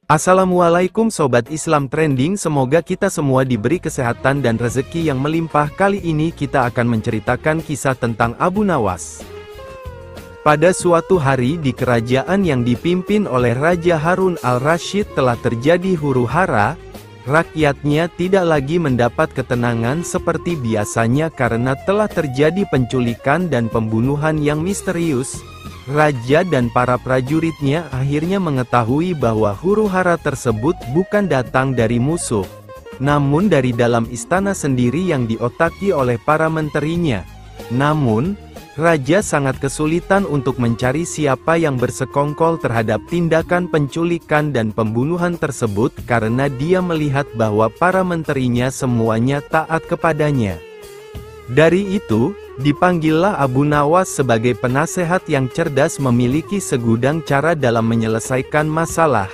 Assalamualaikum Sobat Islam Trending, semoga kita semua diberi kesehatan dan rezeki yang melimpah. Kali ini kita akan menceritakan kisah tentang Abu Nawas. Pada suatu hari di kerajaan yang dipimpin oleh Raja Harun al-Rasyid telah terjadi huru-hara. Rakyatnya tidak lagi mendapat ketenangan seperti biasanya karena telah terjadi penculikan dan pembunuhan yang misterius. Raja dan para prajuritnya akhirnya mengetahui bahwa huru-hara tersebut bukan datang dari musuh, namun dari dalam istana sendiri yang diotaki oleh para menterinya. Namun, Raja sangat kesulitan untuk mencari siapa yang bersekongkol terhadap tindakan penculikan dan pembunuhan tersebut karena dia melihat bahwa para menterinya semuanya taat kepadanya. Dari itu, dipanggillah Abu Nawas sebagai penasehat yang cerdas memiliki segudang cara dalam menyelesaikan masalah.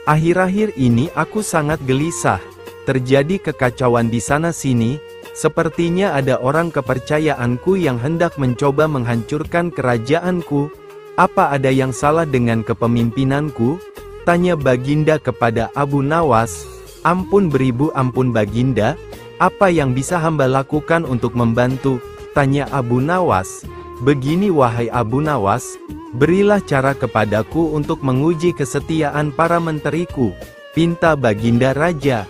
Akhir-akhir ini aku sangat gelisah. Terjadi kekacauan di sana-sini. Sepertinya ada orang kepercayaanku yang hendak mencoba menghancurkan kerajaanku. Apa ada yang salah dengan kepemimpinanku? Tanya Baginda kepada Abu Nawas. Ampun beribu ampun Baginda. Apa yang bisa hamba lakukan untuk membantu? Tanya Abu Nawas. Begini wahai Abu Nawas, berilah cara kepadaku untuk menguji kesetiaan para menteriku, pinta Baginda Raja.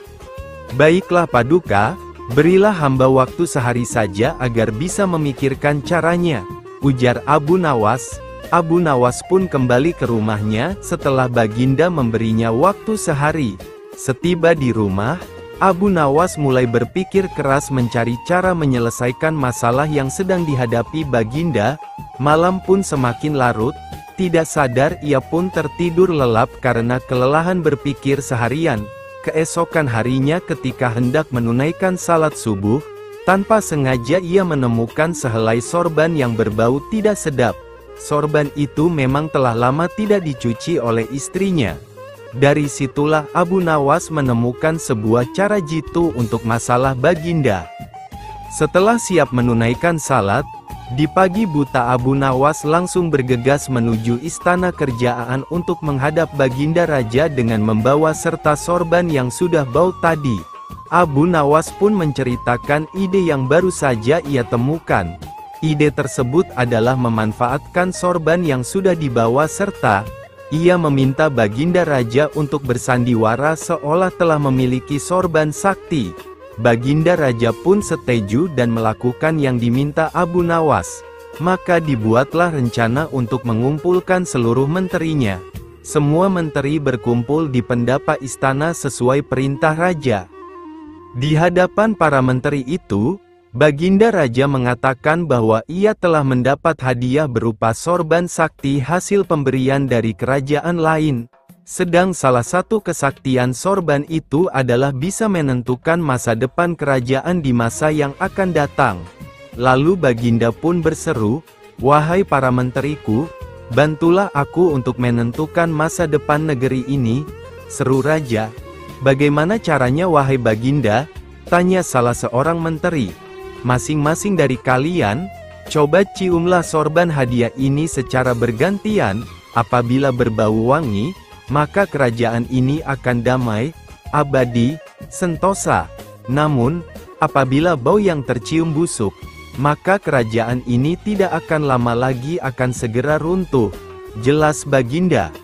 Baiklah Paduka, berilah hamba waktu sehari saja agar bisa memikirkan caranya, ujar Abu Nawas. Abu Nawas pun kembali ke rumahnya setelah Baginda memberinya waktu sehari. Setiba di rumah, Abu Nawas mulai berpikir keras mencari cara menyelesaikan masalah yang sedang dihadapi Baginda. Malam pun semakin larut, tidak sadar ia pun tertidur lelap karena kelelahan berpikir seharian. Keesokan harinya ketika hendak menunaikan salat subuh, tanpa sengaja ia menemukan sehelai sorban yang berbau tidak sedap. Sorban itu memang telah lama tidak dicuci oleh istrinya. Dari situlah Abu Nawas menemukan sebuah cara jitu untuk masalah Baginda. Setelah siap menunaikan salat, di pagi buta Abu Nawas langsung bergegas menuju istana kerajaan untuk menghadap Baginda Raja dengan membawa serta sorban yang sudah bau tadi. Abu Nawas pun menceritakan ide yang baru saja ia temukan. Ide tersebut adalah memanfaatkan sorban yang sudah dibawa serta ia meminta Baginda Raja untuk bersandiwara seolah telah memiliki sorban sakti. Baginda Raja pun setuju dan melakukan yang diminta Abu Nawas. Maka dibuatlah rencana untuk mengumpulkan seluruh menterinya. Semua menteri berkumpul di pendapa istana sesuai perintah Raja. Di hadapan para menteri itu, Baginda Raja mengatakan bahwa ia telah mendapat hadiah berupa sorban sakti hasil pemberian dari kerajaan lain. Sedang salah satu kesaktian sorban itu adalah bisa menentukan masa depan kerajaan di masa yang akan datang. Lalu Baginda pun berseru, "Wahai para menteriku, bantulah aku untuk menentukan masa depan negeri ini," seru Raja. "Bagaimana caranya wahai Baginda?" tanya salah seorang menteri. "Masing-masing dari kalian, coba ciumlah sorban hadiah ini secara bergantian. Apabila berbau wangi, maka kerajaan ini akan damai, abadi, sentosa. Namun, apabila bau yang tercium busuk, maka kerajaan ini tidak akan lama lagi akan segera runtuh," jelas Baginda.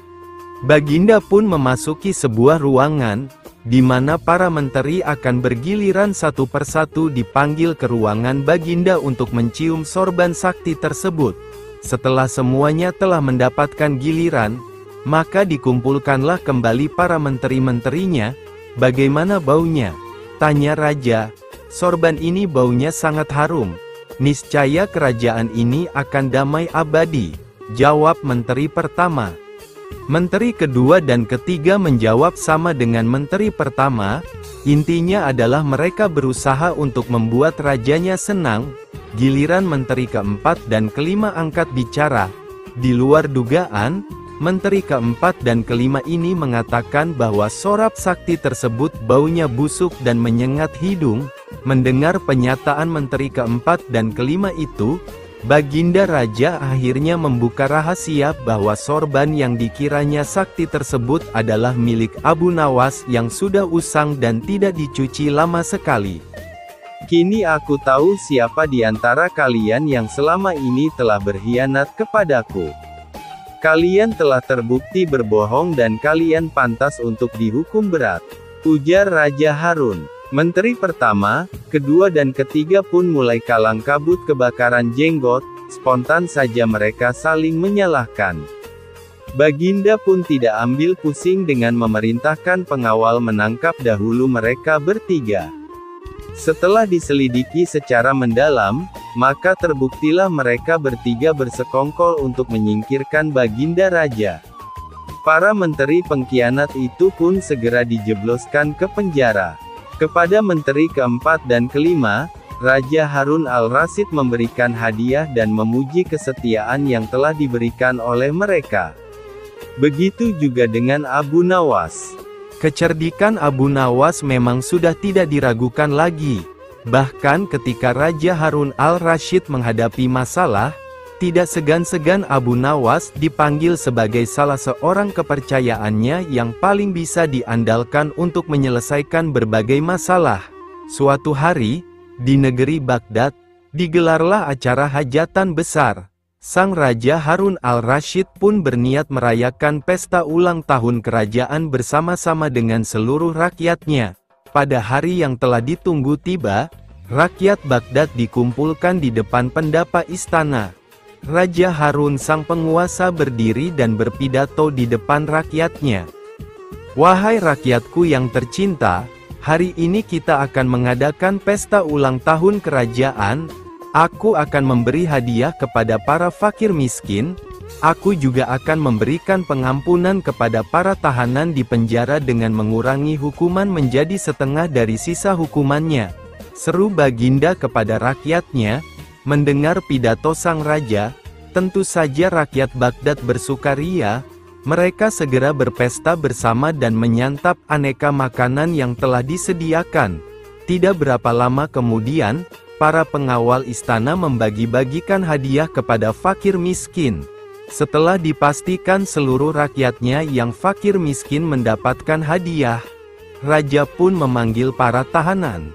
Baginda pun memasuki sebuah ruangan, di mana para menteri akan bergiliran satu persatu dipanggil ke ruangan Baginda untuk mencium sorban sakti tersebut. Setelah semuanya telah mendapatkan giliran, maka dikumpulkanlah kembali para menteri-menterinya. "Bagaimana baunya?" tanya Raja. "Sorban ini baunya sangat harum. Niscaya kerajaan ini akan damai abadi," jawab menteri pertama. Menteri kedua dan ketiga menjawab sama dengan menteri pertama. Intinya adalah mereka berusaha untuk membuat rajanya senang. Giliran menteri keempat dan kelima angkat bicara. Di luar dugaan, menteri keempat dan kelima ini mengatakan bahwa sorab sakti tersebut baunya busuk dan menyengat hidung. Mendengar penyataan menteri keempat dan kelima itu, Baginda Raja akhirnya membuka rahasia bahwa sorban yang dikiranya sakti tersebut adalah milik Abu Nawas yang sudah usang dan tidak dicuci lama sekali. Kini aku tahu siapa di antara kalian yang selama ini telah berkhianat kepadaku. Kalian telah terbukti berbohong dan kalian pantas untuk dihukum berat, ujar Raja Harun. Menteri pertama, kedua dan ketiga pun mulai kalang kabut kebakaran jenggot, spontan saja mereka saling menyalahkan. Baginda pun tidak ambil pusing dengan memerintahkan pengawal menangkap dahulu mereka bertiga. Setelah diselidiki secara mendalam, maka terbuktilah mereka bertiga bersekongkol untuk menyingkirkan Baginda Raja. Para menteri pengkhianat itu pun segera dijebloskan ke penjara. Kepada menteri keempat dan kelima, Raja Harun al-Rasyid memberikan hadiah dan memuji kesetiaan yang telah diberikan oleh mereka. Begitu juga dengan Abu Nawas. Kecerdikan Abu Nawas memang sudah tidak diragukan lagi. Bahkan ketika Raja Harun al-Rasyid menghadapi masalah, tidak segan-segan Abu Nawas dipanggil sebagai salah seorang kepercayaannya yang paling bisa diandalkan untuk menyelesaikan berbagai masalah. Suatu hari, di negeri Baghdad, digelarlah acara hajatan besar. Sang Raja Harun al-Rasyid pun berniat merayakan pesta ulang tahun kerajaan bersama-sama dengan seluruh rakyatnya. Pada hari yang telah ditunggu tiba, rakyat Baghdad dikumpulkan di depan pendapa istana. Raja Harun sang penguasa berdiri dan berpidato di depan rakyatnya. Wahai rakyatku yang tercinta, hari ini kita akan mengadakan pesta ulang tahun kerajaan. Aku akan memberi hadiah kepada para fakir miskin. Aku juga akan memberikan pengampunan kepada para tahanan di penjara dengan mengurangi hukuman menjadi setengah dari sisa hukumannya. Seru Baginda kepada rakyatnya. Mendengar pidato sang raja, tentu saja rakyat Baghdad bersukaria. Mereka segera berpesta bersama dan menyantap aneka makanan yang telah disediakan. Tidak berapa lama kemudian, para pengawal istana membagi-bagikan hadiah kepada fakir miskin. Setelah dipastikan seluruh rakyatnya yang fakir miskin mendapatkan hadiah, raja pun memanggil para tahanan.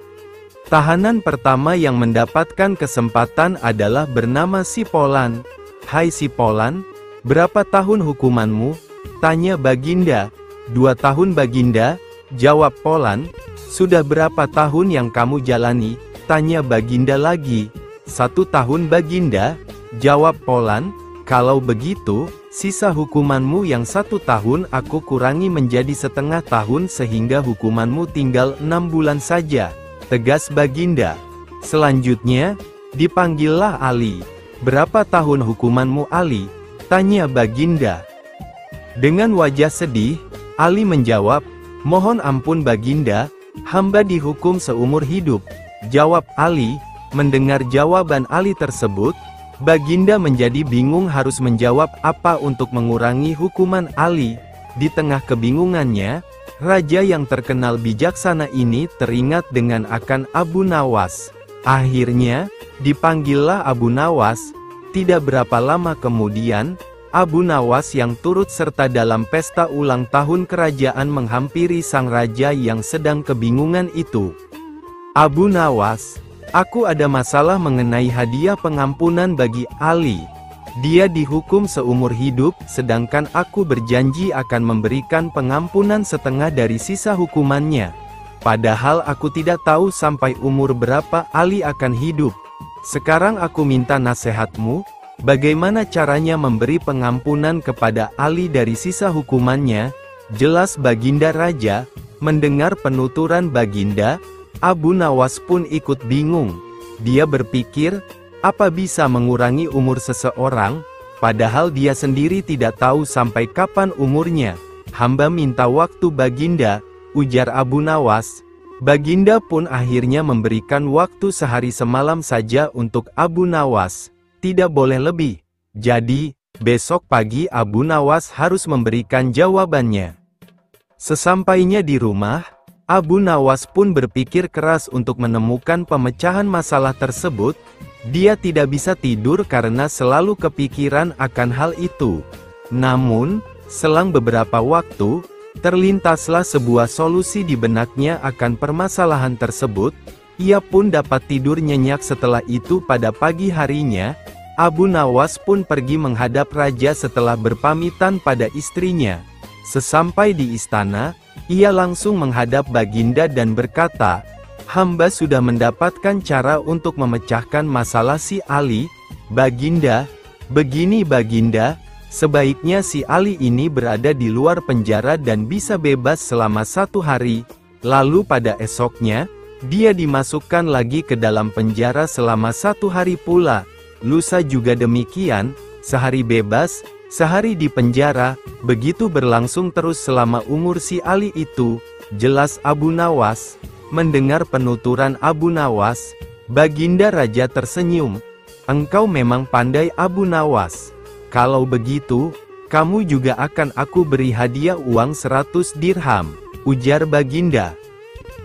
Tahanan pertama yang mendapatkan kesempatan adalah bernama Sipolan. Hai Sipolan, berapa tahun hukumanmu? Tanya Baginda. 2 tahun Baginda, jawab Polan. Sudah berapa tahun yang kamu jalani? Tanya Baginda lagi. 1 tahun Baginda, jawab Polan. Kalau begitu, sisa hukumanmu yang 1 tahun aku kurangi menjadi setengah tahun sehingga hukumanmu tinggal 6 bulan saja, tegas Baginda. Selanjutnya, dipanggillah Ali. Berapa tahun hukumanmu Ali? Tanya Baginda. Dengan wajah sedih, Ali menjawab, mohon ampun Baginda, hamba dihukum seumur hidup. Jawab Ali. Mendengar jawaban Ali tersebut, Baginda menjadi bingung harus menjawab apa untuk mengurangi hukuman Ali. Di tengah kebingungannya, raja yang terkenal bijaksana ini teringat dengan akan Abu Nawas. Akhirnya, dipanggillah Abu Nawas. Tidak berapa lama kemudian, Abu Nawas yang turut serta dalam pesta ulang tahun kerajaan menghampiri sang raja yang sedang kebingungan itu. Abu Nawas, aku ada masalah mengenai hadiah pengampunan bagi Ali. Dia dihukum seumur hidup, sedangkan aku berjanji akan memberikan pengampunan setengah dari sisa hukumannya. Padahal aku tidak tahu sampai umur berapa Ali akan hidup. Sekarang aku minta nasihatmu, bagaimana caranya memberi pengampunan kepada Ali dari sisa hukumannya? Jelas Baginda Raja. Mendengar penuturan Baginda, Abu Nawas pun ikut bingung. Dia berpikir, apa bisa mengurangi umur seseorang, padahal dia sendiri tidak tahu sampai kapan umurnya. Hamba minta waktu Baginda, ujar Abu Nawas. Baginda pun akhirnya memberikan waktu sehari semalam saja untuk Abu Nawas. Tidak boleh lebih. Jadi, besok pagi Abu Nawas harus memberikan jawabannya. Sesampainya di rumah, Abu Nawas pun berpikir keras untuk menemukan pemecahan masalah tersebut. Dia tidak bisa tidur karena selalu kepikiran akan hal itu. Namun, selang beberapa waktu, terlintaslah sebuah solusi di benaknya akan permasalahan tersebut. Ia pun dapat tidur nyenyak. Setelah itu pada pagi harinya, Abu Nawas pun pergi menghadap raja setelah berpamitan pada istrinya. Sesampai di istana, ia langsung menghadap Baginda dan berkata, "Hamba sudah mendapatkan cara untuk memecahkan masalah si Ali. Baginda, begini Baginda, sebaiknya si Ali ini berada di luar penjara dan bisa bebas selama 1 hari, lalu pada esoknya, dia dimasukkan lagi ke dalam penjara selama 1 hari pula, lusa juga demikian, sehari bebas, sehari di penjara, begitu berlangsung terus selama umur si Ali itu," jelas Abu Nawas. Mendengar penuturan Abu Nawas, Baginda Raja tersenyum. "Engkau memang pandai Abu Nawas. Kalau begitu, kamu juga akan aku beri hadiah uang 100 dirham, ujar Baginda.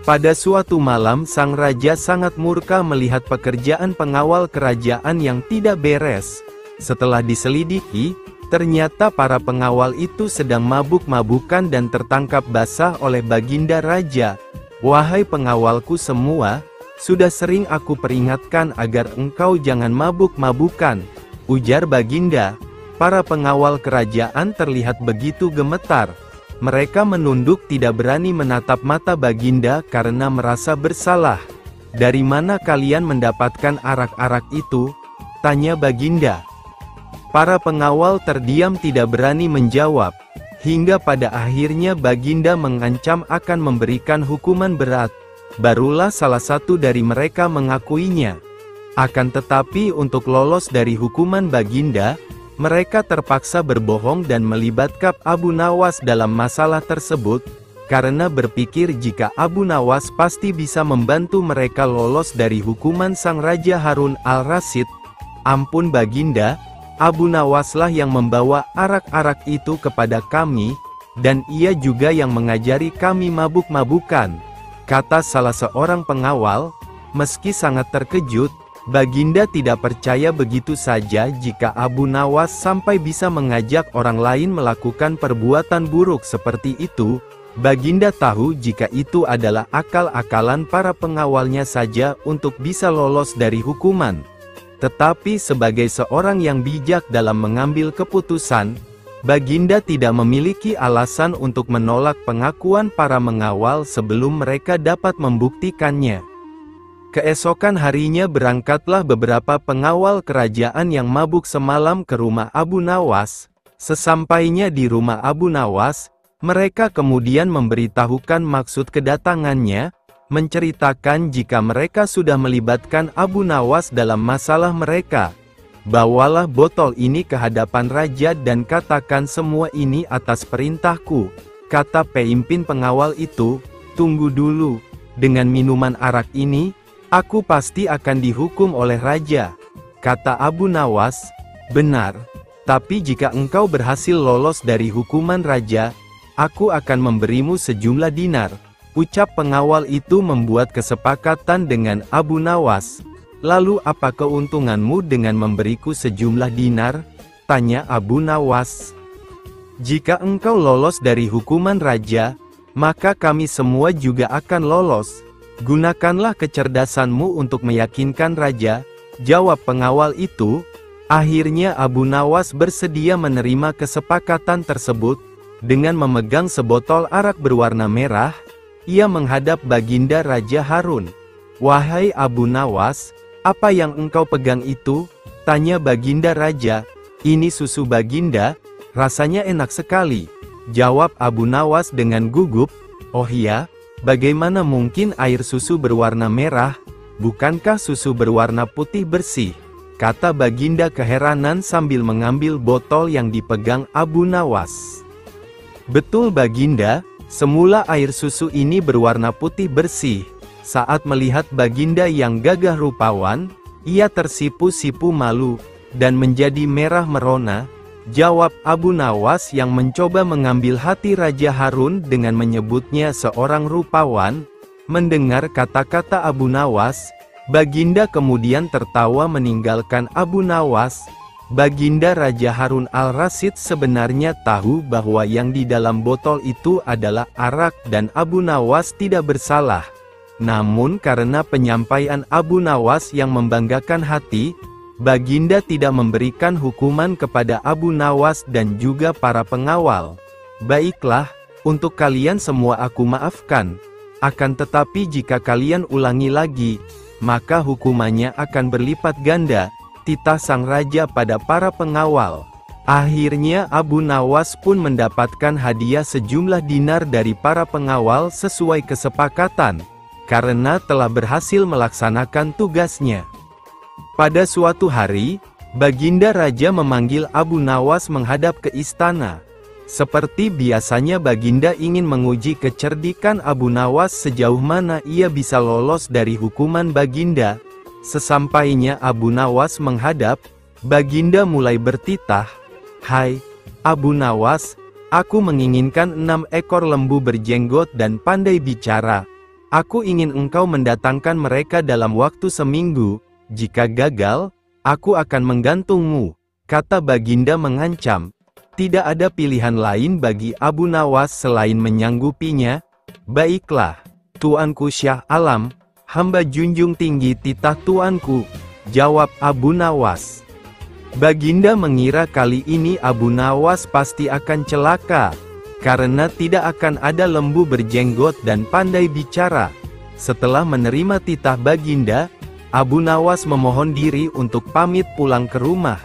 Pada suatu malam sang raja sangat murka melihat pekerjaan pengawal kerajaan yang tidak beres. Setelah diselidiki, ternyata para pengawal itu sedang mabuk-mabukan dan tertangkap basah oleh Baginda Raja. "Wahai pengawalku semua, sudah sering aku peringatkan agar engkau jangan mabuk-mabukan," ujar Baginda. Para pengawal kerajaan terlihat begitu gemetar. Mereka menunduk tidak berani menatap mata Baginda karena merasa bersalah. "Dari mana kalian mendapatkan arak-arak itu?" tanya Baginda. Para pengawal terdiam tidak berani menjawab. Hingga pada akhirnya Baginda mengancam akan memberikan hukuman berat. Barulah salah satu dari mereka mengakuinya. Akan tetapi untuk lolos dari hukuman Baginda, mereka terpaksa berbohong dan melibatkan Abu Nawas dalam masalah tersebut, karena berpikir jika Abu Nawas pasti bisa membantu mereka lolos dari hukuman sang Raja Harun al-Rasyid. "Ampun Baginda, Abu Nawaslah yang membawa arak-arak itu kepada kami, dan ia juga yang mengajari kami mabuk-mabukan," kata salah seorang pengawal. Meski sangat terkejut, Baginda tidak percaya begitu saja jika Abu Nawas sampai bisa mengajak orang lain melakukan perbuatan buruk seperti itu. Baginda tahu jika itu adalah akal-akalan para pengawalnya saja untuk bisa lolos dari hukuman. Tetapi sebagai seorang yang bijak dalam mengambil keputusan, Baginda tidak memiliki alasan untuk menolak pengakuan para mengawal sebelum mereka dapat membuktikannya. Keesokan harinya berangkatlah beberapa pengawal kerajaan yang mabuk semalam ke rumah Abu Nawas. Sesampainya di rumah Abu Nawas, mereka kemudian memberitahukan maksud kedatangannya, menceritakan jika mereka sudah melibatkan Abu Nawas dalam masalah mereka. "Bawalah botol ini ke hadapan raja dan katakan semua ini atas perintahku," kata pemimpin pengawal itu. "Tunggu dulu, dengan minuman arak ini, aku pasti akan dihukum oleh raja," kata Abu Nawas. "Benar, tapi jika engkau berhasil lolos dari hukuman raja, aku akan memberimu sejumlah dinar," ucap pengawal itu membuat kesepakatan dengan Abu Nawas. "Lalu apa keuntunganmu dengan memberiku sejumlah dinar?" tanya Abu Nawas. "Jika engkau lolos dari hukuman raja, maka kami semua juga akan lolos. Gunakanlah kecerdasanmu untuk meyakinkan raja," jawab pengawal itu. Akhirnya Abu Nawas bersedia menerima kesepakatan tersebut. Dengan memegang sebotol arak berwarna merah, ia menghadap Baginda Raja Harun. "Wahai Abu Nawas, apa yang engkau pegang itu?" tanya Baginda Raja. "Ini susu Baginda, rasanya enak sekali," jawab Abu Nawas dengan gugup. "Oh iya, bagaimana mungkin air susu berwarna merah? Bukankah susu berwarna putih bersih?" kata Baginda keheranan sambil mengambil botol yang dipegang Abu Nawas. "Betul Baginda, semula air susu ini berwarna putih bersih." Saat melihat Baginda yang gagah rupawan, ia tersipu-sipu malu, dan menjadi merah merona, jawab Abu Nawas yang mencoba mengambil hati Raja Harun dengan menyebutnya seorang rupawan. Mendengar kata-kata Abu Nawas, Baginda kemudian tertawa meninggalkan Abu Nawas. Baginda Raja Harun al-Rasyid sebenarnya tahu bahwa yang di dalam botol itu adalah arak dan Abu Nawas tidak bersalah. Namun karena penyampaian Abu Nawas yang membanggakan hati, Baginda tidak memberikan hukuman kepada Abu Nawas dan juga para pengawal. Baiklah, untuk kalian semua aku maafkan. Akan tetapi jika kalian ulangi lagi, maka hukumannya akan berlipat ganda, titah sang raja pada para pengawal. Akhirnya Abu Nawas pun mendapatkan hadiah sejumlah dinar dari para pengawal sesuai kesepakatan, karena telah berhasil melaksanakan tugasnya. Pada suatu hari, Baginda Raja memanggil Abu Nawas menghadap ke istana. Seperti biasanya Baginda ingin menguji kecerdikan Abu Nawas sejauh mana ia bisa lolos dari hukuman Baginda. Sesampainya Abu Nawas menghadap, Baginda mulai bertitah, "Hai, Abu Nawas, aku menginginkan 6 ekor lembu berjenggot dan pandai bicara. Aku ingin engkau mendatangkan mereka dalam waktu seminggu. Jika gagal, aku akan menggantungmu," kata Baginda mengancam. Tidak ada pilihan lain bagi Abu Nawas selain menyanggupinya. "Baiklah, Tuanku Syah Alam, hamba junjung tinggi titah tuanku," jawab Abu Nawas. Baginda mengira kali ini Abu Nawas pasti akan celaka, karena tidak akan ada lembu berjenggot dan pandai bicara. Setelah menerima titah Baginda, Abu Nawas memohon diri untuk pamit pulang ke rumah.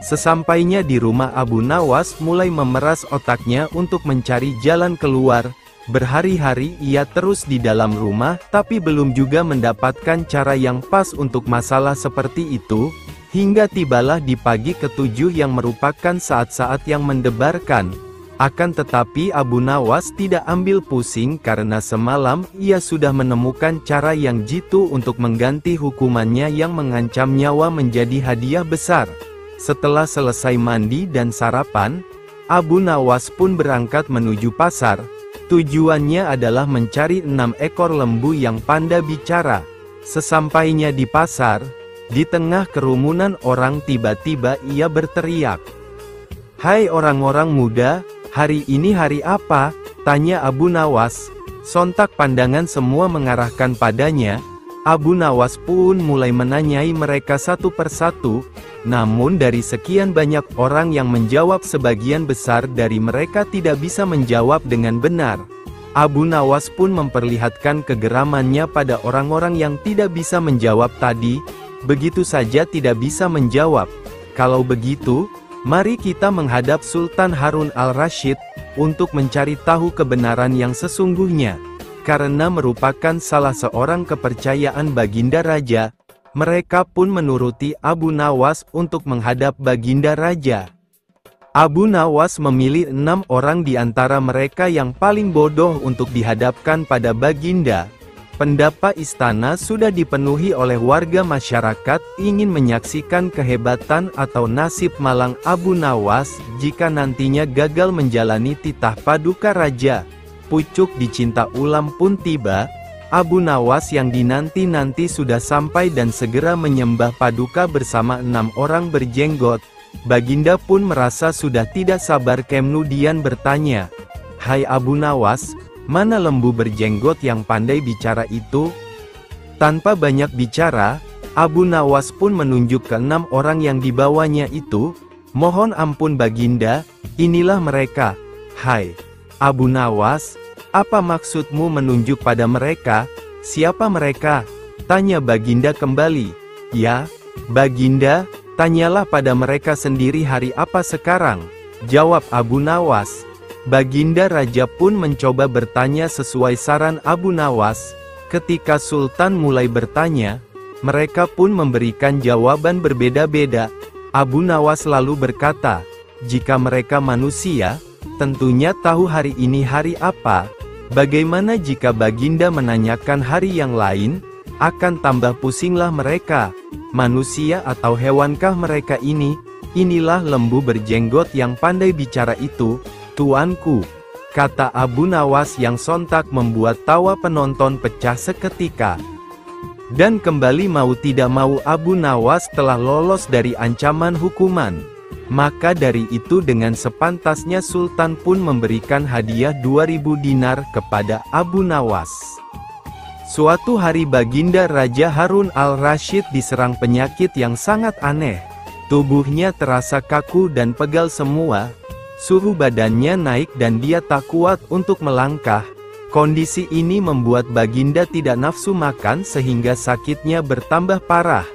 Sesampainya di rumah, Abu Nawas mulai memeras otaknya untuk mencari jalan keluar. Berhari-hari ia terus di dalam rumah, tapi belum juga mendapatkan cara yang pas untuk masalah seperti itu, hingga tibalah di pagi ke-7 yang merupakan saat-saat yang mendebarkan. Akan tetapi Abu Nawas tidak ambil pusing karena semalam ia sudah menemukan cara yang jitu untuk mengganti hukumannya yang mengancam nyawa menjadi hadiah besar. Setelah selesai mandi dan sarapan, Abu Nawas pun berangkat menuju pasar. Tujuannya adalah mencari 6 ekor lembu yang pandai bicara. Sesampainya di pasar, di tengah kerumunan orang tiba-tiba ia berteriak, "Hai orang-orang muda, hari ini hari apa?" tanya Abu Nawas. Sontak pandangan semua mengarahkan padanya. Abu Nawas pun mulai menanyai mereka satu persatu. Namun dari sekian banyak orang yang menjawab, sebagian besar dari mereka tidak bisa menjawab dengan benar. Abu Nawas pun memperlihatkan kegeramannya pada orang-orang yang tidak bisa menjawab tadi. Begitu saja tidak bisa menjawab. Kalau begitu, mari kita menghadap Sultan Harun al-Rasyid untuk mencari tahu kebenaran yang sesungguhnya. Karena merupakan salah seorang kepercayaan Baginda Raja, mereka pun menuruti Abu Nawas untuk menghadap Baginda Raja. Abu Nawas memilih 6 orang di antara mereka yang paling bodoh untuk dihadapkan pada Baginda. Pendapa istana sudah dipenuhi oleh warga masyarakat ingin menyaksikan kehebatan atau nasib malang Abu Nawas jika nantinya gagal menjalani titah paduka raja. Pucuk dicinta ulam pun tiba. Abu Nawas yang dinanti-nanti sudah sampai dan segera menyembah paduka bersama 6 orang berjenggot. Baginda pun merasa sudah tidak sabar, kemudian bertanya, "Hai Abu Nawas, mana lembu berjenggot yang pandai bicara itu?" Tanpa banyak bicara, Abu Nawas pun menunjuk ke 6 orang yang dibawanya itu. "Mohon ampun Baginda, inilah mereka." "Hai Abu Nawas, apa maksudmu menunjuk pada mereka? Siapa mereka?" tanya Baginda kembali. "Ya, Baginda, tanyalah pada mereka sendiri hari apa sekarang," jawab Abu Nawas. Baginda Raja pun mencoba bertanya sesuai saran Abu Nawas. Ketika Sultan mulai bertanya, mereka pun memberikan jawaban berbeda-beda. Abu Nawas lalu berkata, "Jika mereka manusia, tentunya tahu hari ini hari apa. Bagaimana jika Baginda menanyakan hari yang lain? Akan tambah pusinglah mereka. Manusia atau hewankah mereka ini?" "Inilah lembu berjenggot yang pandai bicara itu, tuanku," kata Abu Nawas yang sontak membuat tawa penonton pecah seketika. Dan kembali mau tidak mau Abu Nawas telah lolos dari ancaman hukuman. Maka dari itu dengan sepantasnya Sultan pun memberikan hadiah 2000 dinar kepada Abu Nawas. Suatu hari Baginda Raja Harun al-Rasyid diserang penyakit yang sangat aneh. Tubuhnya terasa kaku dan pegal semua. Suhu badannya naik dan dia tak kuat untuk melangkah. Kondisi ini membuat Baginda tidak nafsu makan sehingga sakitnya bertambah parah.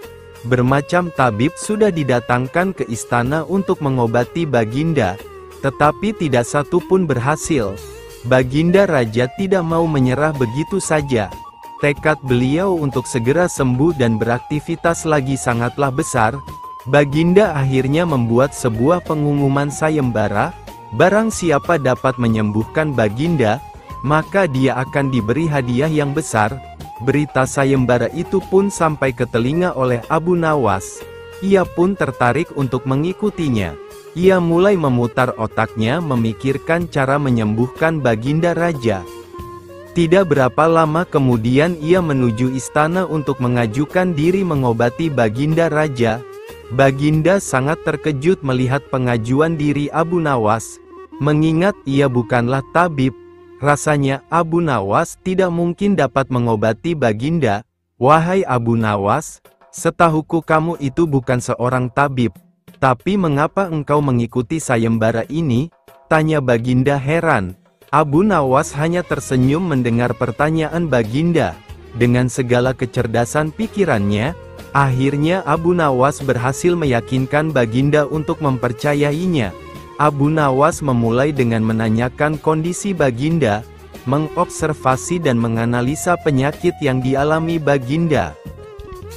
Bermacam tabib sudah didatangkan ke istana untuk mengobati Baginda, tetapi tidak satu pun berhasil. Baginda Raja tidak mau menyerah begitu saja. Tekad beliau untuk segera sembuh dan beraktivitas lagi sangatlah besar. Baginda akhirnya membuat sebuah pengumuman sayembara, barang siapa dapat menyembuhkan Baginda, maka dia akan diberi hadiah yang besar. Berita sayembara itu pun sampai ke telinga oleh Abu Nawas. Ia pun tertarik untuk mengikutinya. Ia mulai memutar otaknya memikirkan cara menyembuhkan Baginda Raja. Tidak berapa lama kemudian ia menuju istana untuk mengajukan diri mengobati Baginda Raja. Baginda sangat terkejut melihat pengajuan diri Abu Nawas. Mengingat ia bukanlah tabib, rasanya Abu Nawas tidak mungkin dapat mengobati Baginda. Wahai Abu Nawas, setahuku kamu itu bukan seorang tabib. Tapi mengapa engkau mengikuti sayembara ini? Tanya Baginda heran. Abu Nawas hanya tersenyum mendengar pertanyaan Baginda. Dengan segala kecerdasan pikirannya, akhirnya Abu Nawas berhasil meyakinkan Baginda untuk mempercayainya. Abu Nawas memulai dengan menanyakan kondisi Baginda, mengobservasi dan menganalisa penyakit yang dialami Baginda.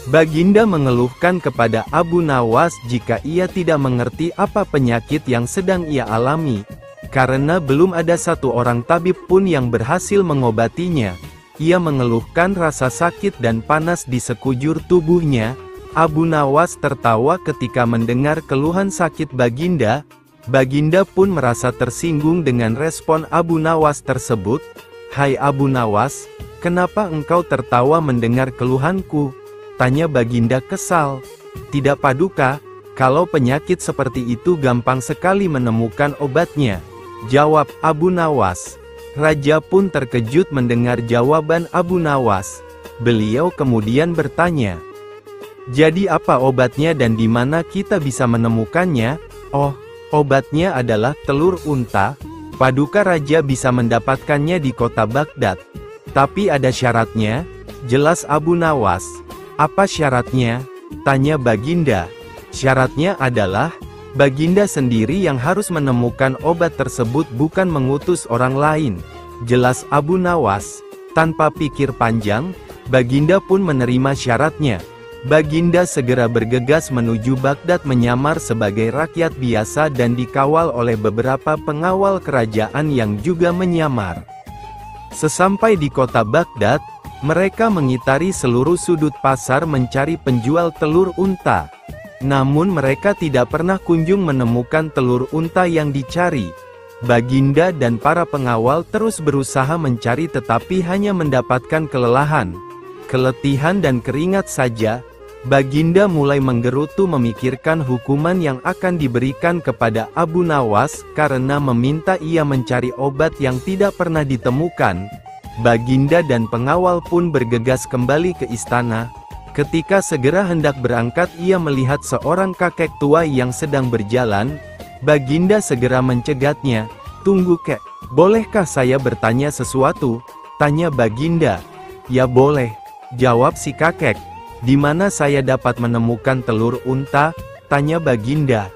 Baginda mengeluhkan kepada Abu Nawas jika ia tidak mengerti apa penyakit yang sedang ia alami. Karena belum ada satu orang tabib pun yang berhasil mengobatinya. Ia mengeluhkan rasa sakit dan panas di sekujur tubuhnya. Abu Nawas tertawa ketika mendengar keluhan sakit Baginda. Baginda pun merasa tersinggung dengan respon Abu Nawas tersebut. Hai Abu Nawas, kenapa engkau tertawa mendengar keluhanku? Tanya Baginda kesal. Tidak Paduka, kalau penyakit seperti itu gampang sekali menemukan obatnya. Jawab Abu Nawas. Raja pun terkejut mendengar jawaban Abu Nawas. Beliau kemudian bertanya, jadi apa obatnya dan di mana kita bisa menemukannya? Oh, obatnya adalah telur unta. Paduka Raja bisa mendapatkannya di kota Baghdad. Tapi ada syaratnya, jelas Abu Nawas. Apa syaratnya? Tanya Baginda. Syaratnya adalah Baginda sendiri yang harus menemukan obat tersebut, bukan mengutus orang lain. Jelas Abu Nawas. Tanpa pikir panjang, Baginda pun menerima syaratnya. Baginda segera bergegas menuju Baghdad menyamar sebagai rakyat biasa dan dikawal oleh beberapa pengawal kerajaan yang juga menyamar. Sesampai di kota Baghdad, mereka mengitari seluruh sudut pasar mencari penjual telur unta. Namun mereka tidak pernah kunjung menemukan telur unta yang dicari. Baginda dan para pengawal terus berusaha mencari tetapi hanya mendapatkan kelelahan, keletihan dan keringat saja. Baginda mulai menggerutu memikirkan hukuman yang akan diberikan kepada Abu Nawas karena meminta ia mencari obat yang tidak pernah ditemukan. Baginda dan pengawal pun bergegas kembali ke istana. Ketika segera hendak berangkat, ia melihat seorang kakek tua yang sedang berjalan. Baginda segera mencegatnya. Tunggu kek, bolehkah saya bertanya sesuatu? Tanya Baginda. Ya boleh, jawab si kakek. Di mana saya dapat menemukan telur unta? Tanya Baginda.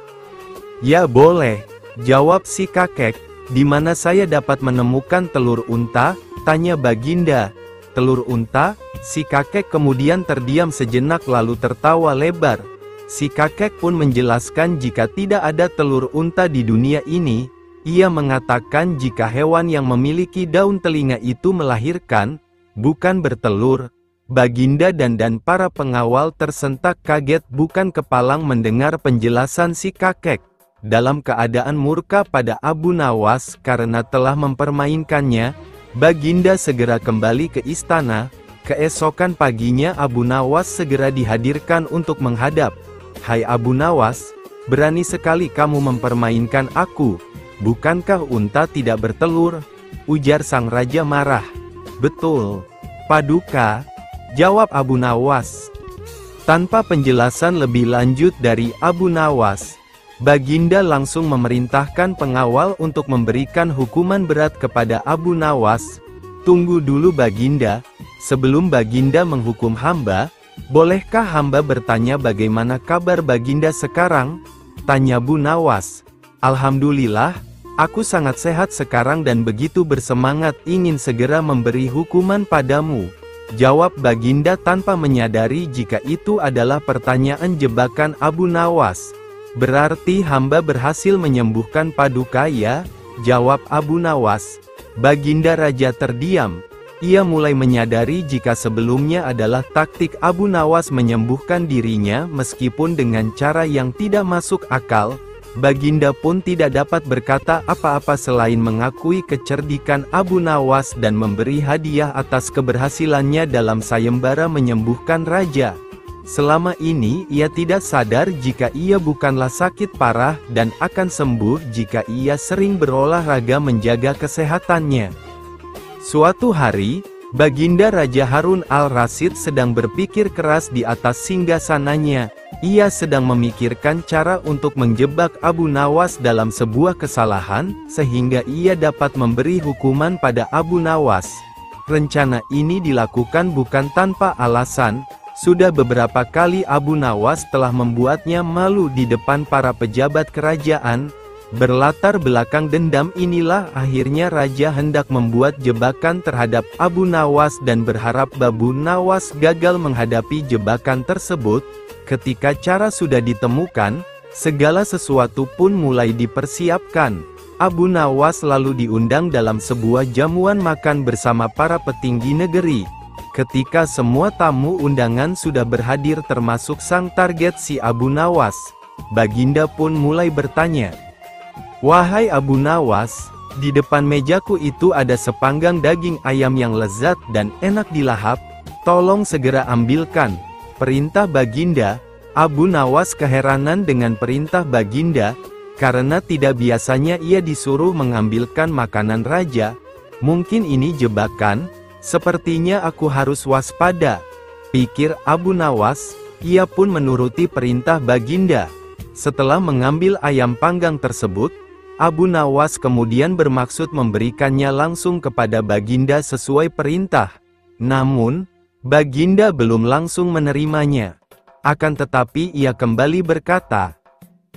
Ya boleh, jawab si kakek. Di mana saya dapat menemukan telur unta? Tanya Baginda. Telur unta? Si kakek kemudian terdiam sejenak lalu tertawa lebar. Si kakek pun menjelaskan jika tidak ada telur unta di dunia ini. Ia mengatakan jika hewan yang memiliki daun telinga itu melahirkan, bukan bertelur. Baginda dan para pengawal tersentak kaget bukan kepalang mendengar penjelasan si kakek. Dalam keadaan murka pada Abu Nawas karena telah mempermainkannya, Baginda segera kembali ke istana. Keesokan paginya Abu Nawas segera dihadirkan untuk menghadap. "Hai Abu Nawas, berani sekali kamu mempermainkan aku. Bukankah unta tidak bertelur?" ujar sang raja marah. "Betul, Paduka," jawab Abu Nawas. Tanpa penjelasan lebih lanjut dari Abu Nawas, Baginda langsung memerintahkan pengawal untuk memberikan hukuman berat kepada Abu Nawas. "Tunggu dulu Baginda, sebelum Baginda menghukum hamba, bolehkah hamba bertanya bagaimana kabar Baginda sekarang?" tanya Abu Nawas. "Alhamdulillah, aku sangat sehat sekarang dan begitu bersemangat ingin segera memberi hukuman padamu," jawab Baginda tanpa menyadari jika itu adalah pertanyaan jebakan Abu Nawas. "Berarti hamba berhasil menyembuhkan Paduka ya?" jawab Abu Nawas. Baginda Raja terdiam. Ia mulai menyadari jika sebelumnya adalah taktik Abu Nawas menyembuhkan dirinya meskipun dengan cara yang tidak masuk akal. Baginda pun tidak dapat berkata apa-apa selain mengakui kecerdikan Abu Nawas dan memberi hadiah atas keberhasilannya dalam sayembara menyembuhkan raja. Selama ini ia tidak sadar jika ia bukanlah sakit parah dan akan sembuh jika ia sering berolahraga menjaga kesehatannya. Suatu hari, Baginda Raja Harun al-Rasyid sedang berpikir keras di atas singgasananya. Ia sedang memikirkan cara untuk menjebak Abu Nawas dalam sebuah kesalahan, sehingga ia dapat memberi hukuman pada Abu Nawas. Rencana ini dilakukan bukan tanpa alasan. Sudah beberapa kali Abu Nawas telah membuatnya malu di depan para pejabat kerajaan. Berlatar belakang dendam inilah akhirnya raja hendak membuat jebakan terhadap Abu Nawas dan berharap Abu Nawas gagal menghadapi jebakan tersebut. Ketika cara sudah ditemukan, segala sesuatu pun mulai dipersiapkan. Abu Nawas lalu diundang dalam sebuah jamuan makan bersama para petinggi negeri. Ketika semua tamu undangan sudah berhadir termasuk sang target si Abu Nawas, Baginda pun mulai bertanya, "Wahai Abu Nawas, di depan mejaku itu ada sepanggang daging ayam yang lezat dan enak dilahap, tolong segera ambilkan." Perintah Baginda. Abu Nawas keheranan dengan perintah Baginda, karena tidak biasanya ia disuruh mengambilkan makanan raja. "Mungkin ini jebakan. Sepertinya aku harus waspada," pikir Abu Nawas. Ia pun menuruti perintah Baginda. Setelah mengambil ayam panggang tersebut, Abu Nawas kemudian bermaksud memberikannya langsung kepada Baginda sesuai perintah. Namun, Baginda belum langsung menerimanya. Akan tetapi ia kembali berkata,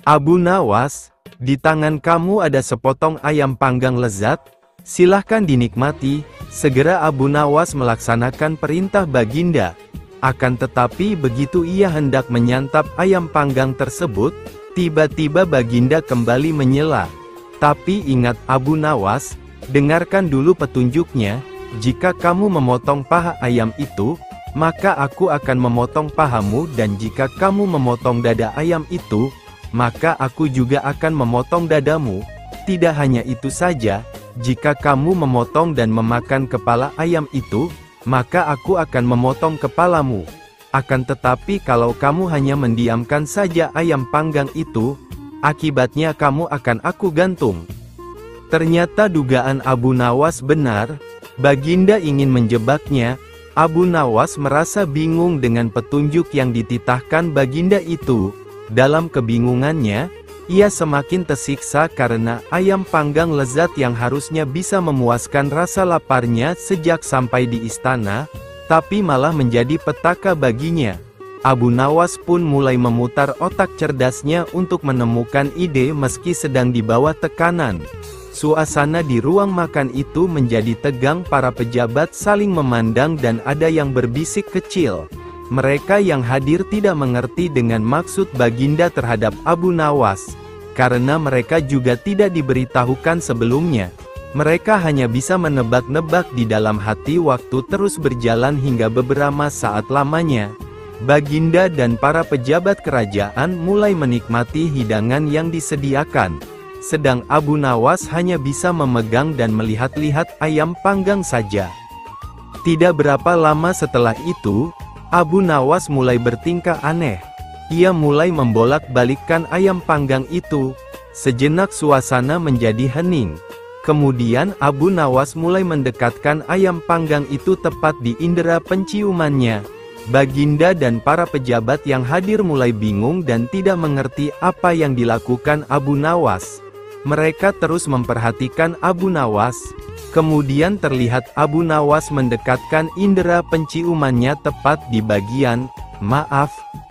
"Abu Nawas, di tangan kamu ada sepotong ayam panggang lezat. Silahkan dinikmati." Segera Abu Nawas melaksanakan perintah Baginda. Akan tetapi begitu ia hendak menyantap ayam panggang tersebut, tiba-tiba Baginda kembali menyela. "Tapi ingat Abu Nawas, dengarkan dulu petunjuknya. Jika kamu memotong paha ayam itu, maka aku akan memotong pahamu, dan jika kamu memotong dada ayam itu, maka aku juga akan memotong dadamu. Tidak hanya itu saja, jika kamu memotong dan memakan kepala ayam itu, maka aku akan memotong kepalamu. Akan tetapi kalau kamu hanya mendiamkan saja ayam panggang itu, akibatnya kamu akan aku gantung." Ternyata dugaan Abu Nawas benar. Baginda ingin menjebaknya. Abu Nawas merasa bingung dengan petunjuk yang dititahkan Baginda itu. Dalam kebingungannya, ia semakin tersiksa karena ayam panggang lezat yang harusnya bisa memuaskan rasa laparnya sejak sampai di istana, tapi malah menjadi petaka baginya. Abu Nawas pun mulai memutar otak cerdasnya untuk menemukan ide meski sedang di bawah tekanan. Suasana di ruang makan itu menjadi tegang, para pejabat saling memandang dan ada yang berbisik kecil. Mereka yang hadir tidak mengerti dengan maksud Baginda terhadap Abu Nawas, karena mereka juga tidak diberitahukan sebelumnya. Mereka hanya bisa menebak-nebak di dalam hati. Waktu terus berjalan hingga beberapa saat lamanya. Baginda dan para pejabat kerajaan mulai menikmati hidangan yang disediakan. Sedang Abu Nawas hanya bisa memegang dan melihat-lihat ayam panggang saja. Tidak berapa lama setelah itu, Abu Nawas mulai bertingkah aneh. Ia mulai membolak-balikkan ayam panggang itu. Sejenak suasana menjadi hening. Kemudian Abu Nawas mulai mendekatkan ayam panggang itu tepat di indera penciumannya. Baginda dan para pejabat yang hadir mulai bingung dan tidak mengerti apa yang dilakukan Abu Nawas. Mereka terus memperhatikan Abu Nawas. Kemudian terlihat Abu Nawas mendekatkan indera penciumannya tepat di bagian,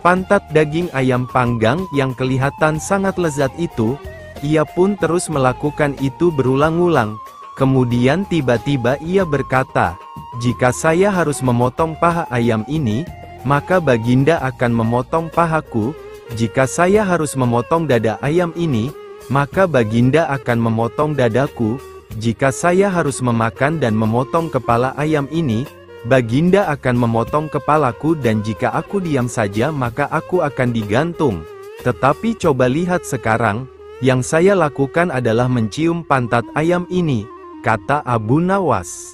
pantat daging ayam panggang yang kelihatan sangat lezat itu. Ia pun terus melakukan itu berulang-ulang. Kemudian tiba-tiba ia berkata, "Jika saya harus memotong paha ayam ini, maka Baginda akan memotong pahaku. Jika saya harus memotong dada ayam ini, maka Baginda akan memotong dadaku. Jika saya harus memakan dan memotong kepala ayam ini, Baginda akan memotong kepalaku, dan jika aku diam saja maka aku akan digantung. Tetapi coba lihat sekarang, yang saya lakukan adalah mencium pantat ayam ini," kata Abu Nawas.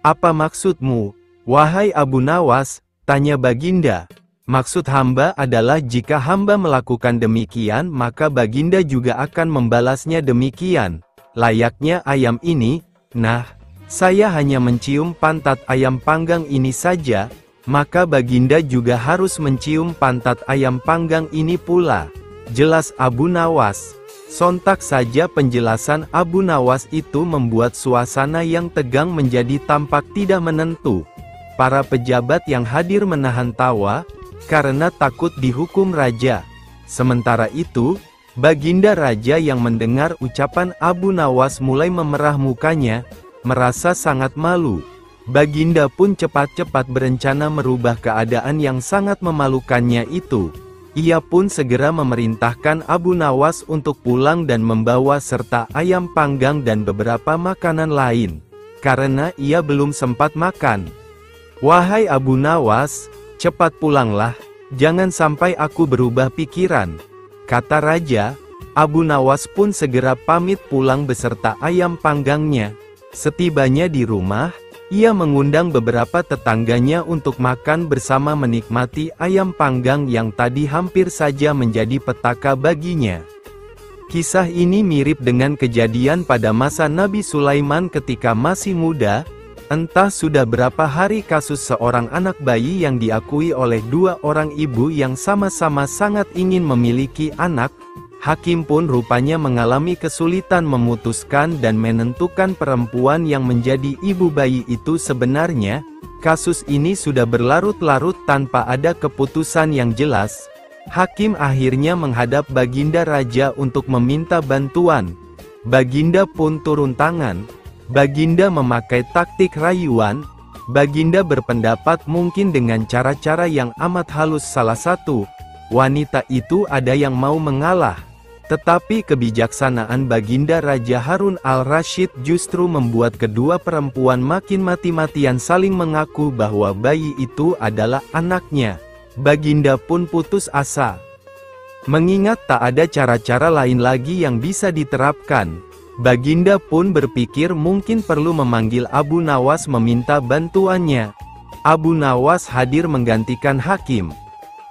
"Apa maksudmu, wahai Abu Nawas?" tanya Baginda. "Maksud hamba adalah jika hamba melakukan demikian maka Baginda juga akan membalasnya demikian. Layaknya ayam ini, saya hanya mencium pantat ayam panggang ini saja, maka Baginda juga harus mencium pantat ayam panggang ini pula," jelas Abu Nawas. Sontak saja penjelasan Abu Nawas itu membuat suasana yang tegang menjadi tampak tidak menentu. Para pejabat yang hadir menahan tawa, karena takut dihukum raja. Sementara itu, Baginda Raja yang mendengar ucapan Abu Nawas mulai memerah mukanya, merasa sangat malu. Baginda pun cepat-cepat berencana merubah keadaan yang sangat memalukannya itu. Ia pun segera memerintahkan Abu Nawas untuk pulang dan membawa serta ayam panggang dan beberapa makanan lain, karena ia belum sempat makan. "Wahai Abu Nawas, cepat pulanglah, jangan sampai aku berubah pikiran," kata raja. Abu Nawas pun segera pamit pulang beserta ayam panggangnya. Setibanya di rumah, ia mengundang beberapa tetangganya untuk makan bersama menikmati ayam panggang yang tadi hampir saja menjadi petaka baginya. Kisah ini mirip dengan kejadian pada masa Nabi Sulaiman ketika masih muda. Entah sudah berapa hari kasus seorang anak bayi yang diakui oleh dua orang ibu yang sama-sama sangat ingin memiliki anak. Hakim pun rupanya mengalami kesulitan memutuskan dan menentukan perempuan yang menjadi ibu bayi itu sebenarnya. Kasus ini sudah berlarut-larut tanpa ada keputusan yang jelas. Hakim akhirnya menghadap Baginda Raja untuk meminta bantuan. Baginda pun turun tangan. Baginda memakai taktik rayuan. Baginda berpendapat mungkin dengan cara-cara yang amat halus salah satu wanita itu ada yang mau mengalah. Tetapi kebijaksanaan Baginda Raja Harun al-Rasyid justru membuat kedua perempuan makin mati-matian saling mengaku bahwa bayi itu adalah anaknya. Baginda pun putus asa. Mengingat tak ada cara-cara lain lagi yang bisa diterapkan, Baginda pun berpikir mungkin perlu memanggil Abu Nawas meminta bantuannya. Abu Nawas hadir menggantikan hakim.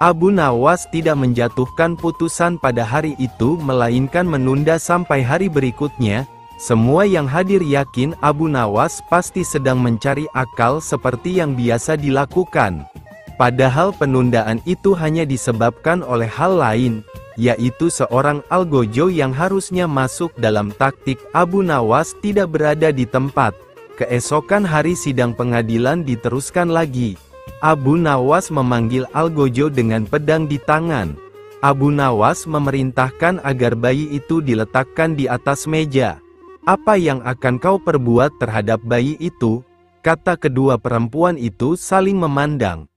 Abu Nawas tidak menjatuhkan putusan pada hari itu melainkan menunda sampai hari berikutnya. Semua yang hadir yakin Abu Nawas pasti sedang mencari akal seperti yang biasa dilakukan. Padahal penundaan itu hanya disebabkan oleh hal lain, yaitu seorang algojo yang harusnya masuk dalam taktik Abu Nawas tidak berada di tempat. Keesokan hari sidang pengadilan diteruskan lagi. Abu Nawas memanggil algojo dengan pedang di tangan. Abu Nawas memerintahkan agar bayi itu diletakkan di atas meja. "Apa yang akan kau perbuat terhadap bayi itu?" kata kedua perempuan itu saling memandang.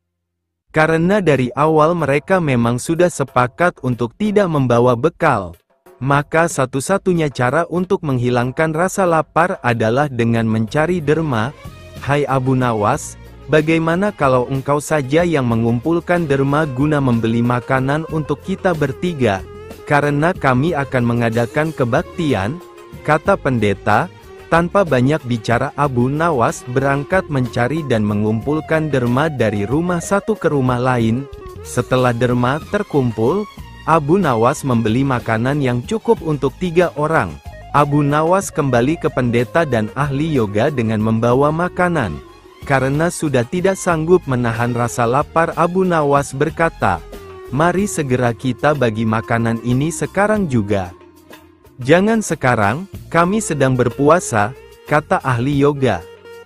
Karena dari awal mereka memang sudah sepakat untuk tidak membawa bekal, maka satu-satunya cara untuk menghilangkan rasa lapar adalah dengan mencari derma. "Hai Abu Nawas, bagaimana kalau engkau saja yang mengumpulkan derma guna membeli makanan untuk kita bertiga? Karena kami akan mengadakan kebaktian," kata pendeta. Tanpa banyak bicara, Abu Nawas berangkat mencari dan mengumpulkan derma dari rumah satu ke rumah lain. Setelah derma terkumpul, Abu Nawas membeli makanan yang cukup untuk 3 orang. Abu Nawas kembali ke pendeta dan ahli yoga dengan membawa makanan. Karena sudah tidak sanggup menahan rasa lapar, Abu Nawas berkata, "Mari segera kita bagi makanan ini sekarang juga." "Jangan sekarang, kami sedang berpuasa," kata ahli yoga.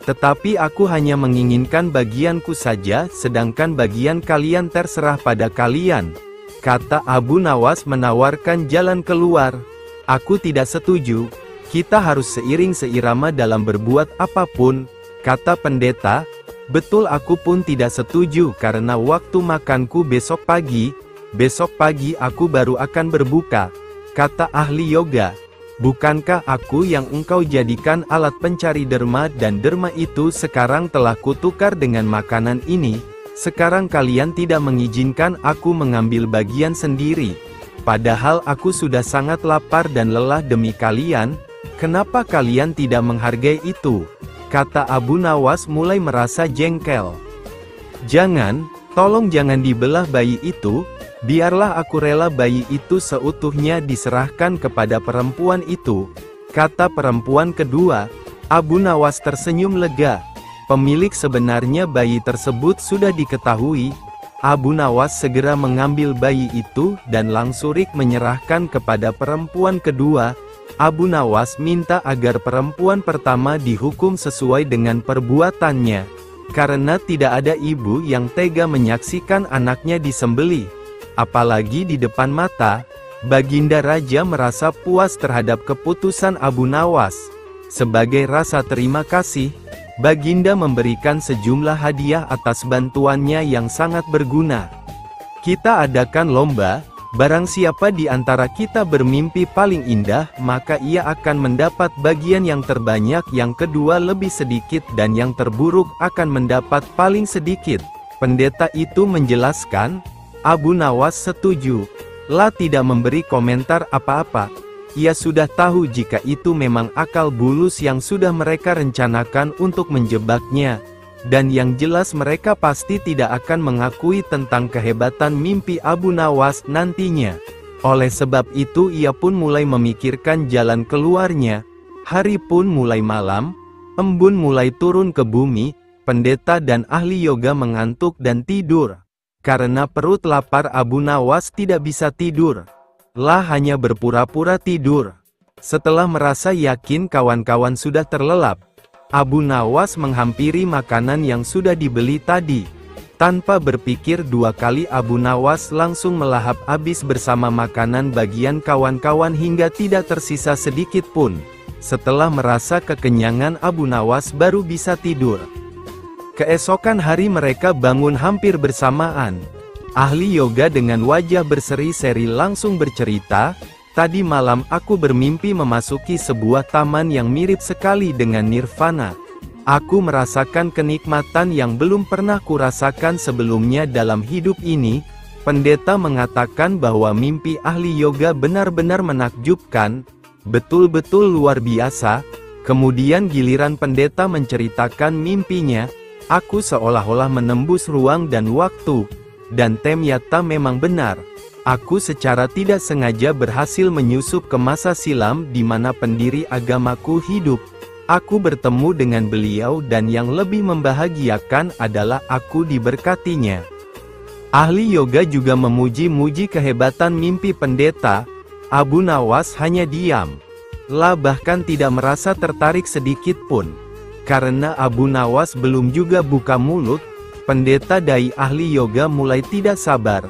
"Tetapi aku hanya menginginkan bagianku saja, sedangkan bagian kalian terserah pada kalian," kata Abu Nawas menawarkan jalan keluar. "Aku tidak setuju, kita harus seiring seirama dalam berbuat apapun," kata pendeta. "Betul, aku pun tidak setuju karena waktu makanku besok pagi aku baru akan berbuka," kata ahli yoga. "Bukankah aku yang engkau jadikan alat pencari derma, dan derma itu sekarang telah kutukar dengan makanan ini? Sekarang kalian tidak mengizinkan aku mengambil bagian sendiri. Padahal aku sudah sangat lapar dan lelah demi kalian. Kenapa kalian tidak menghargai itu?" kata Abu Nawas mulai merasa jengkel. "Jangan, tolong jangan dibelah bayi itu. Biarlah aku rela bayi itu seutuhnya diserahkan kepada perempuan itu," kata perempuan kedua. Abu Nawas tersenyum lega. Pemilik sebenarnya bayi tersebut sudah diketahui. Abu Nawas segera mengambil bayi itu dan langsung menyerahkan kepada perempuan kedua. Abu Nawas minta agar perempuan pertama dihukum sesuai dengan perbuatannya, karena tidak ada ibu yang tega menyaksikan anaknya disembelih, apalagi di depan mata. Baginda Raja merasa puas terhadap keputusan Abu Nawas. Sebagai rasa terima kasih, Baginda memberikan sejumlah hadiah atas bantuannya yang sangat berguna. "Kita adakan lomba. Barang siapa di antara kita bermimpi paling indah, maka ia akan mendapat bagian yang terbanyak, yang kedua lebih sedikit, dan yang terburuk akan mendapat paling sedikit," pendeta itu menjelaskan. Abu Nawas setuju. La tidak memberi komentar apa-apa. Ia sudah tahu jika itu memang akal bulus yang sudah mereka rencanakan untuk menjebaknya. Dan yang jelas mereka pasti tidak akan mengakui tentang kehebatan mimpi Abu Nawas nantinya. Oleh sebab itu ia pun mulai memikirkan jalan keluarnya. Hari pun mulai malam, embun mulai turun ke bumi, pendeta dan ahli yoga mengantuk dan tidur. Karena perut lapar, Abu Nawas tidak bisa tidur. La hanya berpura-pura tidur. Setelah merasa yakin kawan-kawan sudah terlelap, Abu Nawas menghampiri makanan yang sudah dibeli tadi. Tanpa berpikir 2 kali, Abu Nawas langsung melahap habis bersama makanan bagian kawan-kawan hingga tidak tersisa sedikit pun. Setelah merasa kekenyangan, Abu Nawas baru bisa tidur. Keesokan hari mereka bangun hampir bersamaan. Ahli yoga dengan wajah berseri-seri langsung bercerita, "Tadi malam aku bermimpi memasuki sebuah taman yang mirip sekali dengan nirvana. Aku merasakan kenikmatan yang belum pernah kurasakan sebelumnya dalam hidup ini." Pendeta mengatakan bahwa mimpi ahli yoga benar-benar menakjubkan, betul-betul luar biasa. Kemudian giliran pendeta menceritakan mimpinya. "Aku seolah-olah menembus ruang dan waktu, dan ternyata memang benar. Aku secara tidak sengaja berhasil menyusup ke masa silam di mana pendiri agamaku hidup. Aku bertemu dengan beliau dan yang lebih membahagiakan adalah aku diberkatinya." Ahli yoga juga memuji-muji kehebatan mimpi pendeta. Abu Nawas hanya diam. La bahkan tidak merasa tertarik sedikit pun. Karena Abu Nawas belum juga buka mulut, pendeta dai ahli yoga mulai tidak sabar.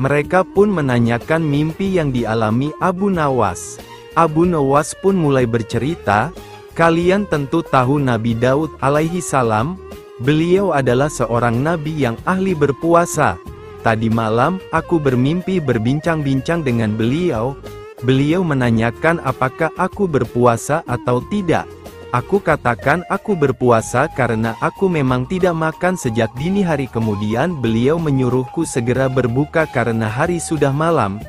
Mereka pun menanyakan mimpi yang dialami Abu Nawas. Abu Nawas pun mulai bercerita, "Kalian tentu tahu Nabi Daud alaihi salam. Beliau adalah seorang nabi yang ahli berpuasa. Tadi malam, aku bermimpi berbincang-bincang dengan beliau. Beliau menanyakan apakah aku berpuasa atau tidak. Aku katakan aku berpuasa karena aku memang tidak makan sejak dini hari. Kemudian beliau menyuruhku segera berbuka karena hari sudah malam.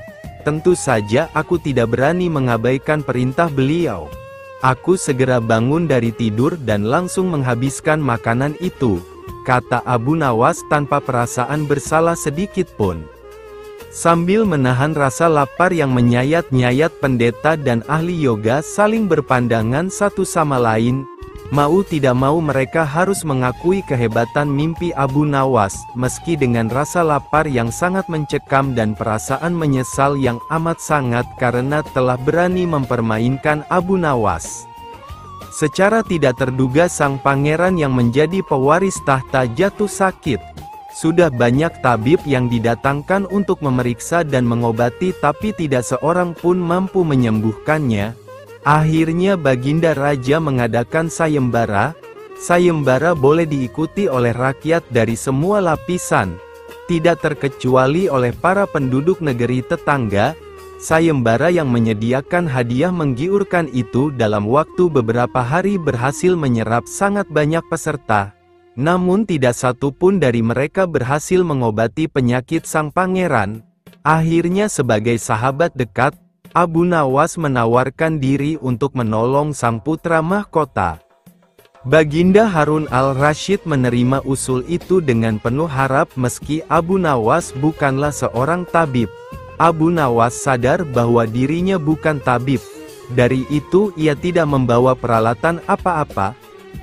Tentu saja aku tidak berani mengabaikan perintah beliau. Aku segera bangun dari tidur dan langsung menghabiskan makanan itu, kata Abu Nawas tanpa perasaan bersalah sedikit pun. Sambil menahan rasa lapar yang menyayat-nyayat, pendeta dan ahli yoga saling berpandangan satu sama lain. Mau tidak mau mereka harus mengakui kehebatan mimpi Abu Nawas, meski dengan rasa lapar yang sangat mencekam dan perasaan menyesal yang amat sangat karena telah berani mempermainkan Abu Nawas. Secara tidak terduga sang pangeran yang menjadi pewaris tahta jatuh sakit. Sudah banyak tabib yang didatangkan untuk memeriksa dan mengobati, tapi tidak seorang pun mampu menyembuhkannya. Akhirnya Baginda Raja mengadakan sayembara. Sayembara boleh diikuti oleh rakyat dari semua lapisan, tidak terkecuali oleh para penduduk negeri tetangga. Sayembara yang menyediakan hadiah menggiurkan itu dalam waktu beberapa hari berhasil menyerap sangat banyak peserta. Namun tidak satu pun dari mereka berhasil mengobati penyakit sang pangeran. Akhirnya sebagai sahabat dekat, Abu Nawas menawarkan diri untuk menolong sang putra mahkota. Baginda Harun al-Rasyid menerima usul itu dengan penuh harap. Meski Abu Nawas bukanlah seorang tabib, Abu Nawas sadar bahwa dirinya bukan tabib. Dari itu ia tidak membawa peralatan apa-apa.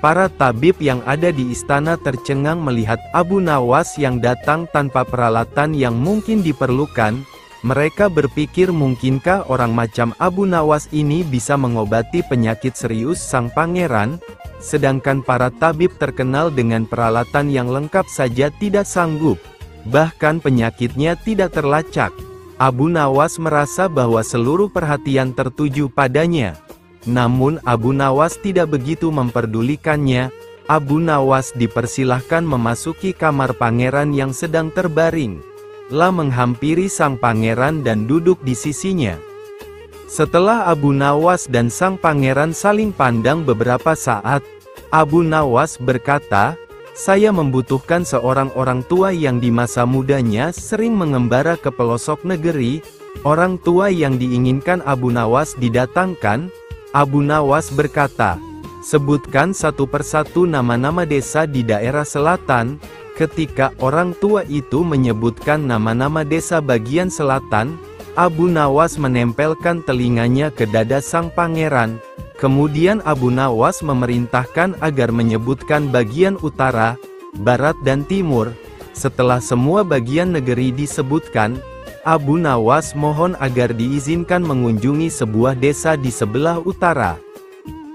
Para tabib yang ada di istana tercengang melihat Abu Nawas yang datang tanpa peralatan yang mungkin diperlukan. Mereka berpikir, mungkinkah orang macam Abu Nawas ini bisa mengobati penyakit serius sang pangeran? Sedangkan para tabib terkenal dengan peralatan yang lengkap saja tidak sanggup. Bahkan penyakitnya tidak terlacak. Abu Nawas merasa bahwa seluruh perhatian tertuju padanya. Namun Abu Nawas tidak begitu memperdulikannya. Abu Nawas dipersilahkan memasuki kamar pangeran yang sedang terbaring. Menghampiri sang pangeran dan duduk di sisinya. Setelah Abu Nawas dan sang pangeran saling pandang beberapa saat, Abu Nawas berkata, "Saya membutuhkan seorang orang tua yang di masa mudanya sering mengembara ke pelosok negeri." Orang tua yang diinginkan Abu Nawas didatangkan. Abu Nawas berkata, "Sebutkan satu persatu nama-nama desa di daerah selatan." Ketika orang tua itu menyebutkan nama-nama desa bagian selatan, Abu Nawas menempelkan telinganya ke dada sang pangeran. Kemudian Abu Nawas memerintahkan agar menyebutkan bagian utara, barat dan timur. Setelah semua bagian negeri disebutkan, Abu Nawas mohon agar diizinkan mengunjungi sebuah desa di sebelah utara.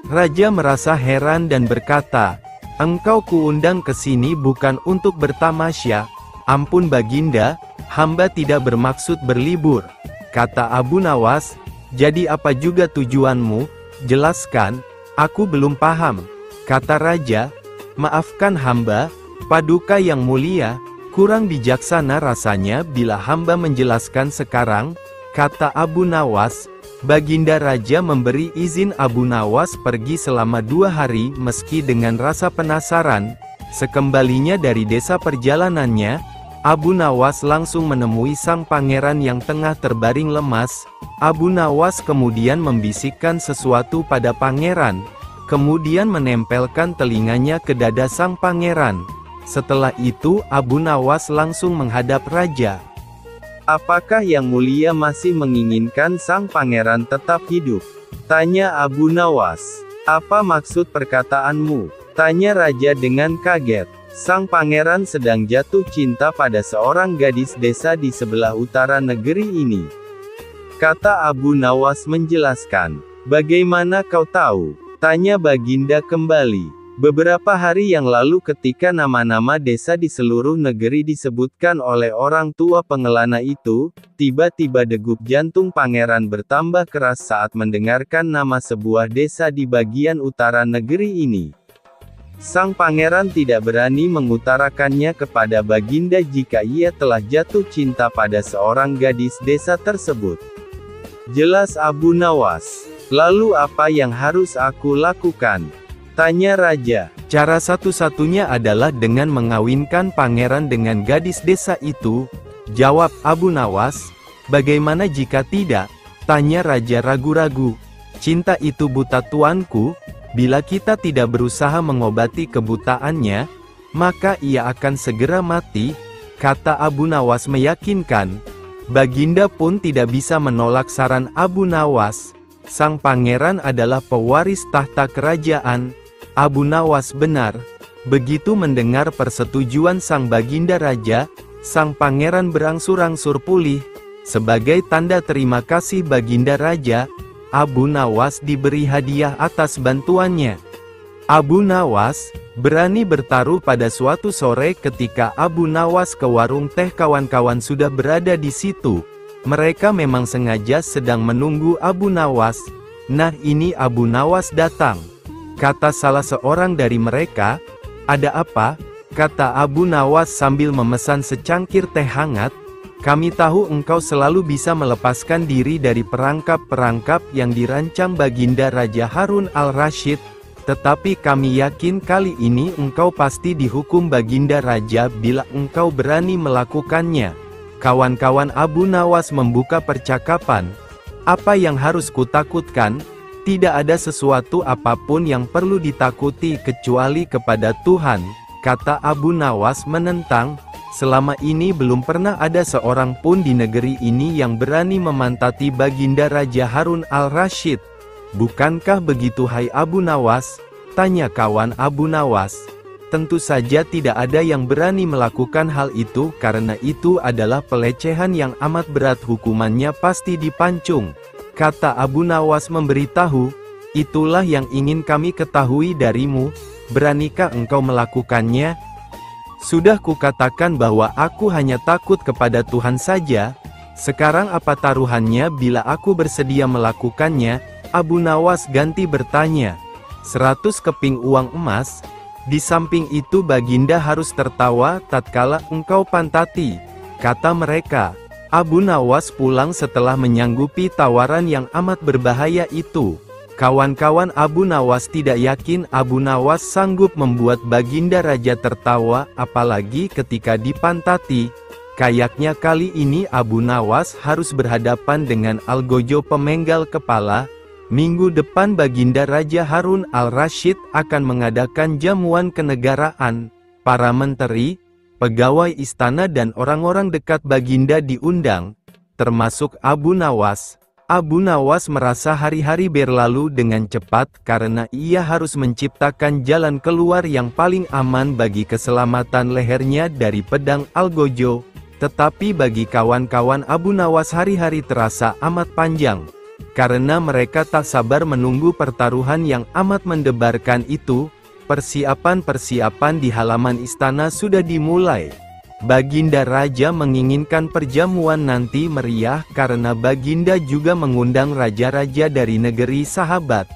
Raja merasa heran dan berkata, "Engkau kuundang ke sini bukan untuk bertamasya." "Ampun Baginda, hamba tidak bermaksud berlibur," kata Abu Nawas. "Jadi apa juga tujuanmu? Jelaskan, aku belum paham," kata Raja. "Maafkan hamba, Paduka yang mulia, kurang bijaksana rasanya bila hamba menjelaskan sekarang," kata Abu Nawas. Baginda Raja memberi izin Abu Nawas pergi selama 2 hari. Meski dengan rasa penasaran, sekembalinya dari desa perjalanannya, Abu Nawas langsung menemui sang pangeran yang tengah terbaring lemas. Abu Nawas kemudian membisikkan sesuatu pada pangeran, kemudian menempelkan telinganya ke dada sang pangeran. Setelah itu Abu Nawas langsung menghadap Raja. "Apakah Yang Mulia masih menginginkan sang pangeran tetap hidup?" tanya Abu Nawas. "Apa maksud perkataanmu?" tanya Raja dengan kaget. Sang pangeran sedang jatuh cinta pada seorang gadis desa di sebelah utara negeri ini, kata Abu Nawas menjelaskan. "Bagaimana kau tahu?" tanya Baginda kembali. "Beberapa hari yang lalu ketika nama-nama desa di seluruh negeri disebutkan oleh orang tua pengelana itu, tiba-tiba degup jantung pangeran bertambah keras saat mendengarkan nama sebuah desa di bagian utara negeri ini. Sang pangeran tidak berani mengutarakannya kepada Baginda jika ia telah jatuh cinta pada seorang gadis desa tersebut," jelas Abu Nawas. "Lalu apa yang harus aku lakukan?" tanya Raja. "Cara satu-satunya adalah dengan mengawinkan pangeran dengan gadis desa itu," jawab Abu Nawas. "Bagaimana jika tidak?" tanya Raja ragu-ragu. Cinta itu buta tuanku, bila kita tidak berusaha mengobati kebutaannya, maka ia akan segera mati, kata Abu Nawas meyakinkan. Baginda pun tidak bisa menolak saran Abu Nawas. Sang pangeran adalah pewaris tahta kerajaan. Abu Nawas benar. Begitu mendengar persetujuan sang baginda raja, sang pangeran berangsur-angsur pulih. Sebagai tanda terima kasih baginda raja, Abu Nawas diberi hadiah atas bantuannya. Abu Nawas berani bertaruh pada suatu sore ketika Abu Nawas ke warung teh, kawan-kawan sudah berada di situ. Mereka memang sengaja sedang menunggu Abu Nawas. Nah, ini Abu Nawas datang. Kata salah seorang dari mereka. Ada apa? Kata Abu Nawas sambil memesan secangkir teh hangat. Kami tahu engkau selalu bisa melepaskan diri dari perangkap-perangkap yang dirancang Baginda Raja Harun al-Rasyid, tetapi kami yakin kali ini engkau pasti dihukum Baginda Raja bila engkau berani melakukannya. Kawan-kawan Abu Nawas membuka percakapan. Apa yang harus kutakutkan? Tidak ada sesuatu apapun yang perlu ditakuti kecuali kepada Tuhan, kata Abu Nawas menentang. Selama ini belum pernah ada seorang pun di negeri ini yang berani memantati Baginda Raja Harun al-Rasyid. Bukankah begitu hai Abu Nawas? Tanya kawan Abu Nawas. Tentu saja tidak ada yang berani melakukan hal itu karena itu adalah pelecehan yang amat berat, hukumannya pasti dipancung. Kata Abu Nawas memberitahu, itulah yang ingin kami ketahui darimu, beranikah engkau melakukannya? Sudah kukatakan bahwa aku hanya takut kepada Tuhan saja. Sekarang apa taruhannya bila aku bersedia melakukannya? Abu Nawas ganti bertanya. 100 keping uang emas. Di samping itu Baginda harus tertawa tatkala engkau pantati, kata mereka. Abu Nawas pulang setelah menyanggupi tawaran yang amat berbahaya itu. Kawan-kawan Abu Nawas tidak yakin Abu Nawas sanggup membuat Baginda Raja tertawa, apalagi ketika dipantati. Kayaknya kali ini Abu Nawas harus berhadapan dengan Algojo pemenggal kepala. Minggu depan Baginda Raja Harun al-Rasyid akan mengadakan jamuan kenegaraan. Para menteri, pegawai istana dan orang-orang dekat Baginda diundang, termasuk Abu Nawas. Abu Nawas merasa hari-hari berlalu dengan cepat karena ia harus menciptakan jalan keluar yang paling aman bagi keselamatan lehernya dari pedang Algojo. Tetapi bagi kawan-kawan Abu Nawas hari-hari terasa amat panjang, karena mereka tak sabar menunggu pertaruhan yang amat mendebarkan itu. Persiapan-persiapan di halaman istana sudah dimulai. Baginda Raja menginginkan perjamuan nanti meriah karena Baginda juga mengundang raja-raja dari negeri sahabat.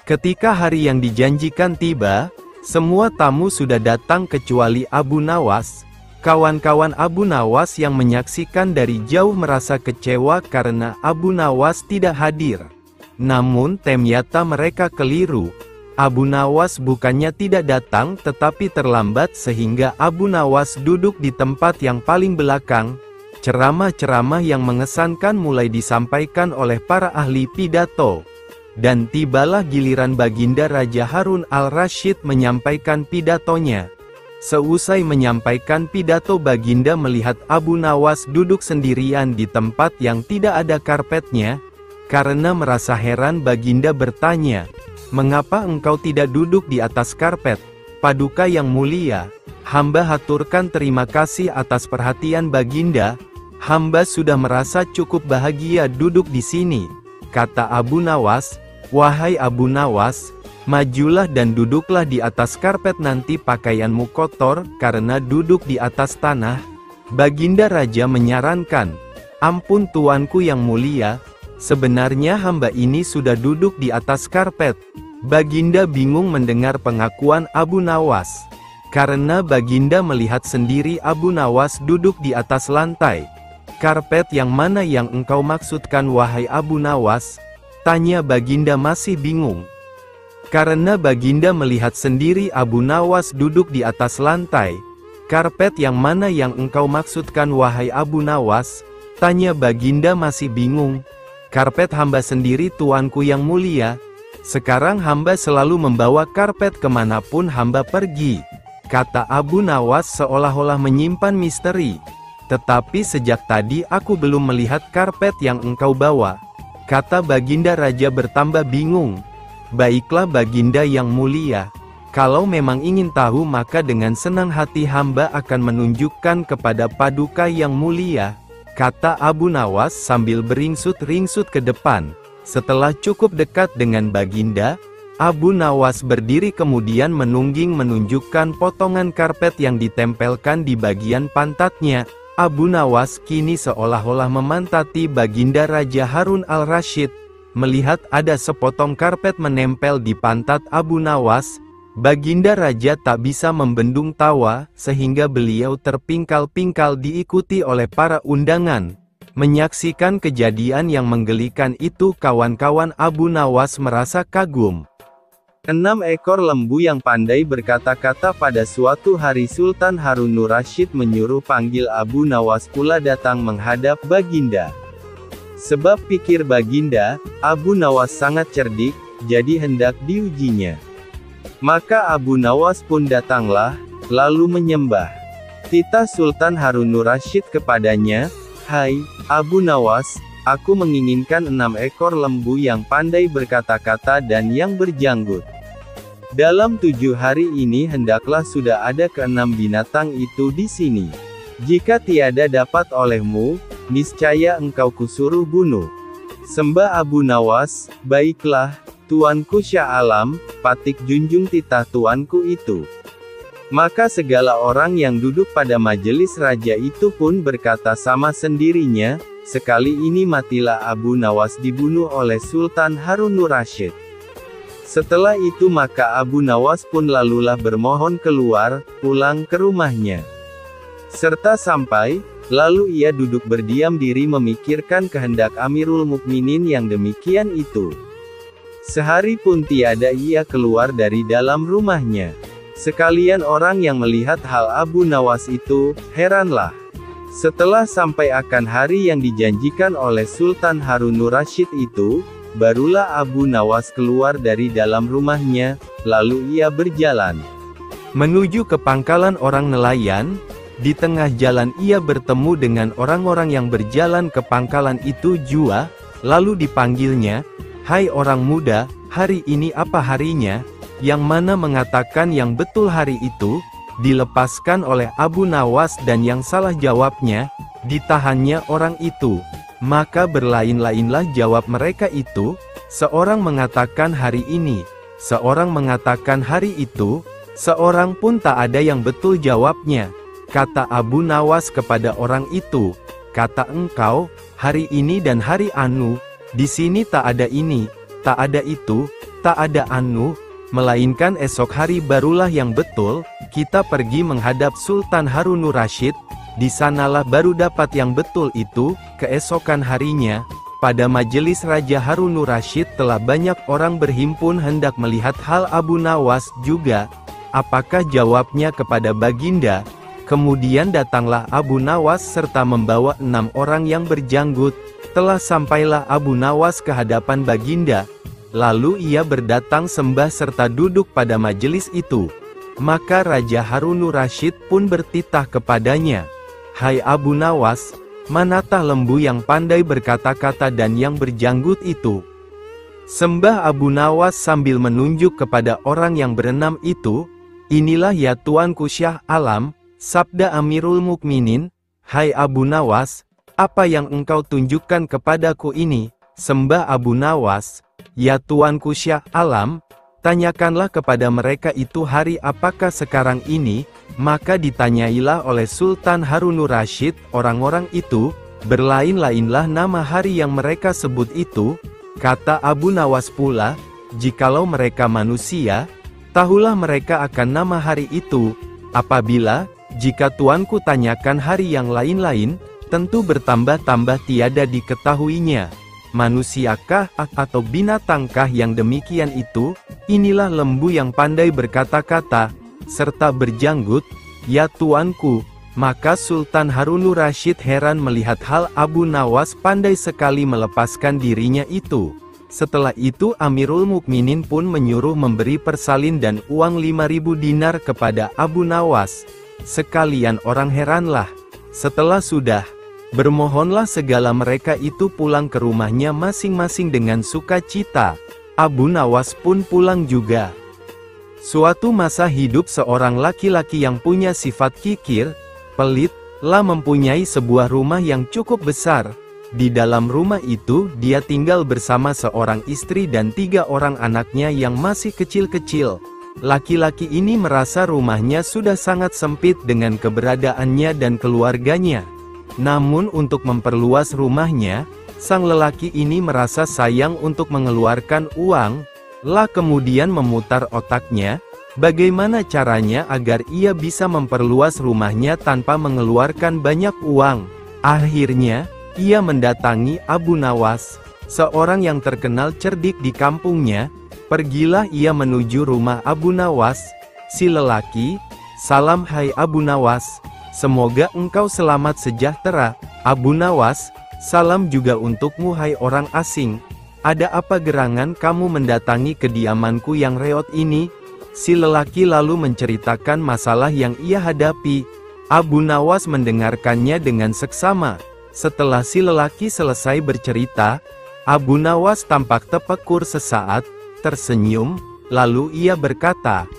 Ketika hari yang dijanjikan tiba, semua tamu sudah datang kecuali Abu Nawas. Kawan-kawan Abu Nawas yang menyaksikan dari jauh merasa kecewa karena Abu Nawas tidak hadir. Namun ternyata mereka keliru. Abu Nawas bukannya tidak datang tetapi terlambat sehingga Abu Nawas duduk di tempat yang paling belakang. Ceramah-ceramah yang mengesankan mulai disampaikan oleh para ahli pidato. Dan tibalah giliran Baginda Raja Harun al-Rasyid menyampaikan pidatonya. Seusai menyampaikan pidato, Baginda melihat Abu Nawas duduk sendirian di tempat yang tidak ada karpetnya. Karena merasa heran, Baginda bertanya, "Mengapa engkau tidak duduk di atas karpet?" "Paduka yang mulia, hamba haturkan terima kasih atas perhatian Baginda. Hamba sudah merasa cukup bahagia duduk di sini," kata Abu Nawas. "Wahai Abu Nawas, majulah dan duduklah di atas karpet, nanti pakaianmu kotor karena duduk di atas tanah." Baginda Raja menyarankan, "Ampun tuanku yang mulia, sebenarnya hamba ini sudah duduk di atas karpet." Baginda bingung mendengar pengakuan Abu Nawas. Karena Baginda melihat sendiri Abu Nawas duduk di atas lantai. "Karpet yang mana yang engkau maksudkan wahai Abu Nawas?" tanya Baginda masih bingung. Karena Baginda melihat sendiri Abu Nawas duduk di atas lantai. "Karpet yang mana yang engkau maksudkan wahai Abu Nawas?" tanya Baginda masih bingung. Karpet hamba sendiri tuanku yang mulia. Sekarang hamba selalu membawa karpet kemanapun hamba pergi, kata Abu Nawas seolah-olah menyimpan misteri. Tetapi sejak tadi aku belum melihat karpet yang engkau bawa, kata Baginda Raja bertambah bingung. Baiklah Baginda yang mulia, kalau memang ingin tahu maka dengan senang hati hamba akan menunjukkan kepada paduka yang mulia, kata Abu Nawas sambil beringsut-ringsut ke depan. Setelah cukup dekat dengan Baginda, Abu Nawas berdiri kemudian menungging menunjukkan potongan karpet yang ditempelkan di bagian pantatnya. Abu Nawas kini seolah-olah memantati Baginda Raja Harun al-Rasyid. Melihat ada sepotong karpet menempel di pantat Abu Nawas, Baginda Raja tak bisa membendung tawa, sehingga beliau terpingkal-pingkal diikuti oleh para undangan. Menyaksikan kejadian yang menggelikan itu, kawan-kawan Abu Nawas merasa kagum. 6 ekor lembu yang pandai berkata-kata. Pada suatu hari Sultan Harun Rasyid menyuruh panggil Abu Nawas pula datang menghadap Baginda. Sebab pikir Baginda, Abu Nawas sangat cerdik, jadi hendak diujinya. Maka Abu Nawas pun datanglah, lalu menyembah. Titah Sultan Harun Rasyid kepadanya, "Hai, Abu Nawas, aku menginginkan 6 ekor lembu yang pandai berkata-kata dan yang berjanggut. Dalam 7 hari ini hendaklah sudah ada ke-6 binatang itu di sini. Jika tiada dapat olehmu, niscaya engkau kusuruh bunuh." Sembah Abu Nawas, "Baiklah, Tuanku Syah Alam, patik junjung titah tuanku itu." Maka segala orang yang duduk pada majelis raja itu pun berkata sama sendirinya, sekali ini matilah Abu Nawas dibunuh oleh Sultan Harun Rasyid. Setelah itu maka Abu Nawas pun lalulah bermohon keluar, pulang ke rumahnya. Serta sampai, lalu ia duduk berdiam diri memikirkan kehendak Amirul Mukminin yang demikian itu. Sehari pun tiada ia keluar dari dalam rumahnya. Sekalian orang yang melihat hal Abu Nawas itu, heranlah. Setelah sampai akan hari yang dijanjikan oleh Sultan Harun Rasyid itu, barulah Abu Nawas keluar dari dalam rumahnya, lalu ia berjalan menuju ke pangkalan orang nelayan. Di tengah jalan ia bertemu dengan orang-orang yang berjalan ke pangkalan itu jua, lalu dipanggilnya, "Hai orang muda, hari ini apa harinya?" Yang mana mengatakan yang betul hari itu, dilepaskan oleh Abu Nawas dan yang salah jawabnya, ditahannya orang itu. Maka berlain-lainlah jawab mereka itu, seorang mengatakan hari ini, seorang mengatakan hari itu, seorang pun tak ada yang betul jawabnya. Kata Abu Nawas kepada orang itu, "Kata engkau, hari ini dan hari anu, di sini tak ada ini, tak ada itu, tak ada anu, melainkan esok hari barulah yang betul, kita pergi menghadap Sultan Harun Rasyid, di sanalah baru dapat yang betul itu." Keesokan harinya, pada majelis Raja Harun Rasyid telah banyak orang berhimpun hendak melihat hal Abu Nawas juga, apakah jawabnya kepada Baginda. Kemudian datanglah Abu Nawas serta membawa 6 orang yang berjanggut. Telah sampailah Abu Nawas ke hadapan Baginda. Lalu ia berdatang sembah serta duduk pada majelis itu. Maka Raja Harun Rasyid pun bertitah kepadanya, "Hai Abu Nawas, manatah lembu yang pandai berkata-kata dan yang berjanggut itu?" Sembah Abu Nawas sambil menunjuk kepada orang yang berenam itu, "Inilah ya Tuanku Syah Alam," sabda Amirul Mukminin. "Hai Abu Nawas, apa yang engkau tunjukkan kepadaku ini?" Sembah Abu Nawas, "Ya Tuanku Syah Alam, tanyakanlah kepada mereka itu hari apakah sekarang ini." Maka ditanyailah oleh Sultan Harun Rasyid orang-orang itu, berlain-lainlah nama hari yang mereka sebut itu. Kata Abu Nawas pula, "Jikalau mereka manusia, tahulah mereka akan nama hari itu. Apabila, jika tuanku tanyakan hari yang lain-lain, tentu bertambah-tambah tiada diketahuinya. Manusiakah atau binatangkah yang demikian itu? Inilah lembu yang pandai berkata-kata serta berjanggut, ya tuanku." Maka Sultan Harunur Rasyid heran melihat hal Abu Nawas pandai sekali melepaskan dirinya itu. Setelah itu Amirul Mukminin pun menyuruh memberi persalin dan uang 5.000 dinar kepada Abu Nawas. Sekalian orang heranlah. Setelah sudah bermohonlah segala mereka itu pulang ke rumahnya masing-masing dengan sukacita. Abu Nawas pun pulang juga. Suatu masa hidup seorang laki-laki yang punya sifat kikir, pelit, lah mempunyai sebuah rumah yang cukup besar. Di dalam rumah itu, dia tinggal bersama seorang istri dan 3 orang anaknya yang masih kecil-kecil. Laki-laki ini merasa rumahnya sudah sangat sempit dengan keberadaannya dan keluarganya. Namun untuk memperluas rumahnya, sang lelaki ini merasa sayang untuk mengeluarkan uang, lah kemudian memutar otaknya, bagaimana caranya agar ia bisa memperluas rumahnya tanpa mengeluarkan banyak uang. Akhirnya, ia mendatangi Abu Nawas, seorang yang terkenal cerdik di kampungnya. Pergilah ia menuju rumah Abu Nawas. Si lelaki, "Salam hai Abu Nawas, semoga engkau selamat sejahtera." Abu Nawas, "Salam juga untukmu hai orang asing. Ada apa gerangan kamu mendatangi kediamanku yang reot ini?" Si lelaki lalu menceritakan masalah yang ia hadapi. Abu Nawas mendengarkannya dengan seksama. Setelah si lelaki selesai bercerita, Abu Nawas tampak terpekur sesaat, tersenyum, lalu ia berkata,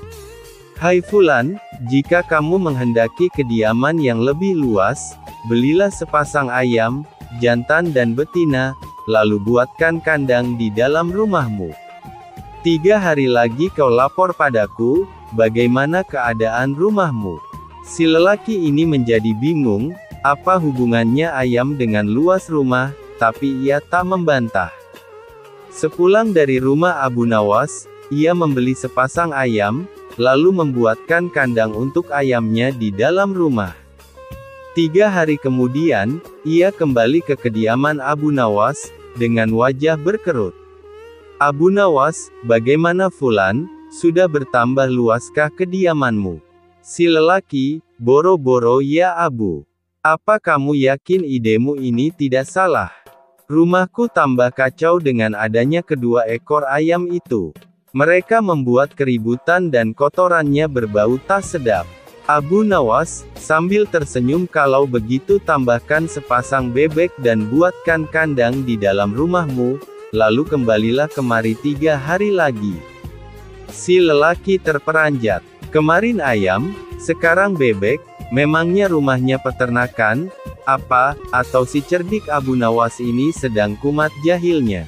"Hai Fulan, jika kamu menghendaki kediaman yang lebih luas, belilah sepasang ayam, jantan dan betina, lalu buatkan kandang di dalam rumahmu. 3 hari lagi kau lapor padaku, bagaimana keadaan rumahmu." Si lelaki ini menjadi bingung, apa hubungannya ayam dengan luas rumah, tapi ia tak membantah. Sepulang dari rumah Abu Nawas, ia membeli sepasang ayam, lalu membuatkan kandang untuk ayamnya di dalam rumah. 3 hari kemudian, ia kembali ke kediaman Abu Nawas, dengan wajah berkerut. "Abu Nawas, bagaimana Fulan, sudah bertambah luaskah kediamanmu?" Si lelaki, "Boro-boro ya Abu. Apa kamu yakin idemu ini tidak salah? Rumahku tambah kacau dengan adanya kedua ekor ayam itu. Mereka membuat keributan dan kotorannya berbau tak sedap." Abu Nawas, sambil tersenyum, "Kalau begitu tambahkan sepasang bebek dan buatkan kandang di dalam rumahmu, lalu kembalilah kemari 3 hari lagi." Si lelaki terperanjat. "Kemarin ayam, sekarang bebek, memangnya rumahnya peternakan, apa?" Atau si cerdik Abu Nawas ini sedang kumat jahilnya.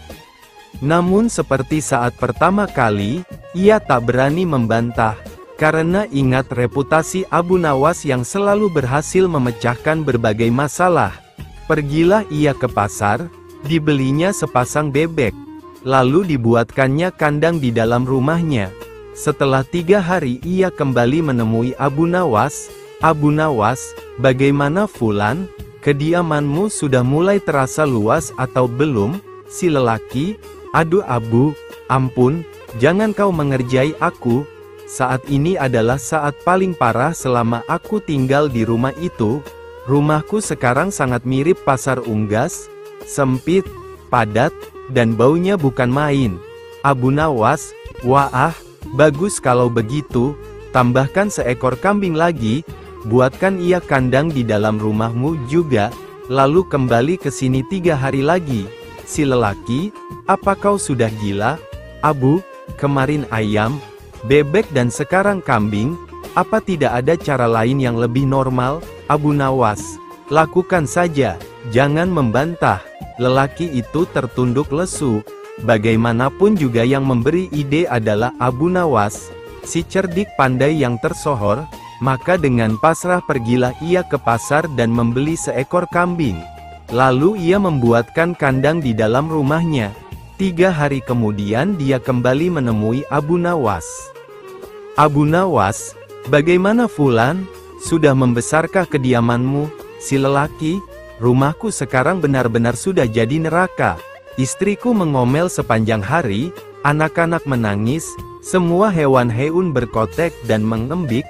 Namun seperti saat pertama kali, ia tak berani membantah, karena ingat reputasi Abu Nawas yang selalu berhasil memecahkan berbagai masalah. Pergilah ia ke pasar, dibelinya sepasang bebek, lalu dibuatkannya kandang di dalam rumahnya. Setelah 3 hari ia kembali menemui Abu Nawas. "Abu Nawas, bagaimana Fulan, kediamanmu sudah mulai terasa luas atau belum?" Si lelaki, "Aduh Abu, ampun, jangan kau mengerjai aku. Saat ini adalah saat paling parah selama aku tinggal di rumah itu. Rumahku sekarang sangat mirip pasar unggas, sempit, padat, dan baunya bukan main." Abu Nawas, "Wah, bagus kalau begitu, tambahkan seekor kambing lagi. Buatkan ia kandang di dalam rumahmu juga, lalu kembali ke sini 3 hari lagi." Si lelaki, "Apa kau sudah gila? Abu, kemarin ayam, bebek dan sekarang kambing, apa tidak ada cara lain yang lebih normal?" Abu Nawas, "Lakukan saja, jangan membantah." Lelaki itu tertunduk lesu. Bagaimanapun juga yang memberi ide adalah Abu Nawas, si cerdik pandai yang tersohor. Maka dengan pasrah pergilah ia ke pasar dan membeli seekor kambing. Lalu ia membuatkan kandang di dalam rumahnya. 3 hari kemudian dia kembali menemui Abu Nawas. "Abu Nawas, bagaimana Fulan, sudah membesarkah kediamanmu?" Si lelaki, "Rumahku sekarang benar-benar sudah jadi neraka. Istriku mengomel sepanjang hari, anak-anak menangis, semua hewan-hewan berkotek dan mengembik,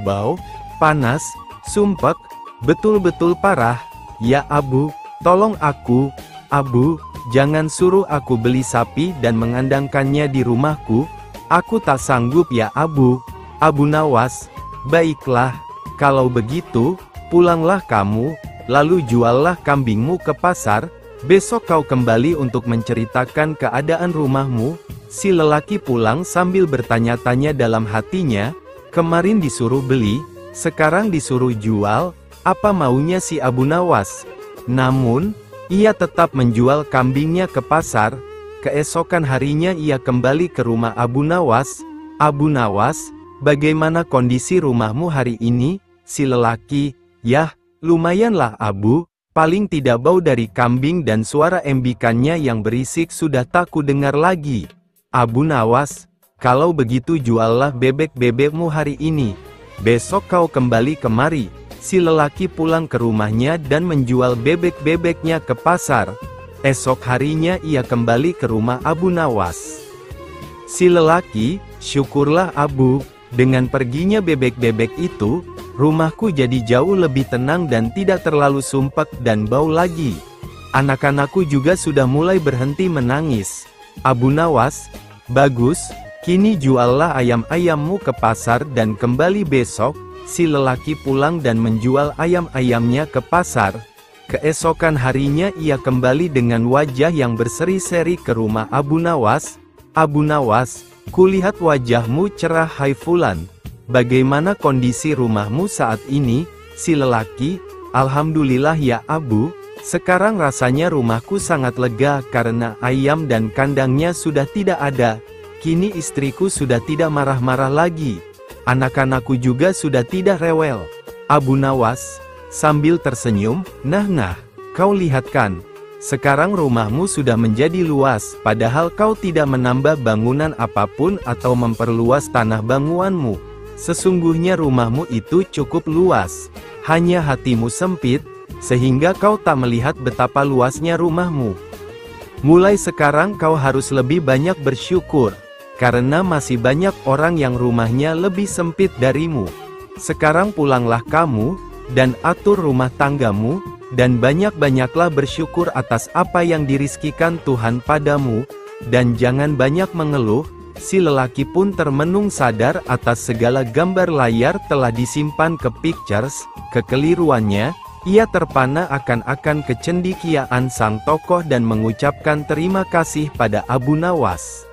bau, panas, sumpek, Betul-betul parah. Ya Abu, tolong aku. Abu, jangan suruh aku beli sapi dan mengandangkannya di rumahku. Aku tak sanggup ya Abu. Abu Nawas, baiklah. Kalau begitu, pulanglah kamu, lalu juallah kambingmu ke pasar. Besok kau kembali untuk menceritakan keadaan rumahmu. Si lelaki pulang sambil bertanya-tanya dalam hatinya, kemarin disuruh beli, sekarang disuruh jual, apa maunya si Abu Nawas? Namun, ia tetap menjual kambingnya ke pasar. Keesokan harinya ia kembali ke rumah Abu Nawas. Abu Nawas, bagaimana kondisi rumahmu hari ini? Si lelaki, yah, lumayanlah Abu, paling tidak bau dari kambing dan suara embikannya yang berisik sudah tak kudengar lagi. Abu Nawas, kalau begitu juallah bebek-bebekmu hari ini. Besok kau kembali kemari. Si lelaki pulang ke rumahnya dan menjual bebek-bebeknya ke pasar. Esok harinya ia kembali ke rumah Abu Nawas. Si lelaki, syukurlah Abu, dengan perginya bebek-bebek itu, rumahku jadi jauh lebih tenang dan tidak terlalu sumpek dan bau lagi. Anak-anakku juga sudah mulai berhenti menangis. Abu Nawas, bagus, kini juallah ayam-ayammu ke pasar dan kembali besok. Si lelaki pulang dan menjual ayam-ayamnya ke pasar. Keesokan harinya ia kembali dengan wajah yang berseri-seri ke rumah Abu Nawas. Abu Nawas, kulihat wajahmu cerah hai Fulan. Bagaimana kondisi rumahmu saat ini? Si lelaki, alhamdulillah ya Abu, sekarang rasanya rumahku sangat lega karena ayam dan kandangnya sudah tidak ada. Kini istriku sudah tidak marah-marah lagi. Anak-anakku juga sudah tidak rewel. Abu Nawas, sambil tersenyum, nah, kau lihat kan, sekarang rumahmu sudah menjadi luas, padahal kau tidak menambah bangunan apapun atau memperluas tanah bangunanmu. Sesungguhnya rumahmu itu cukup luas, hanya hatimu sempit, sehingga kau tak melihat betapa luasnya rumahmu. Mulai sekarang kau harus lebih banyak bersyukur, karena masih banyak orang yang rumahnya lebih sempit darimu. Sekarang pulanglah kamu, dan atur rumah tanggamu, dan banyak-banyaklah bersyukur atas apa yang dirizkikan Tuhan padamu, dan jangan banyak mengeluh. Si lelaki pun termenung sadar atas segala gambar layar telah disimpan ke pictures. Kekeliruannya, ia terpana akan kecendikiaan sang tokoh dan mengucapkan terima kasih pada Abu Nawas.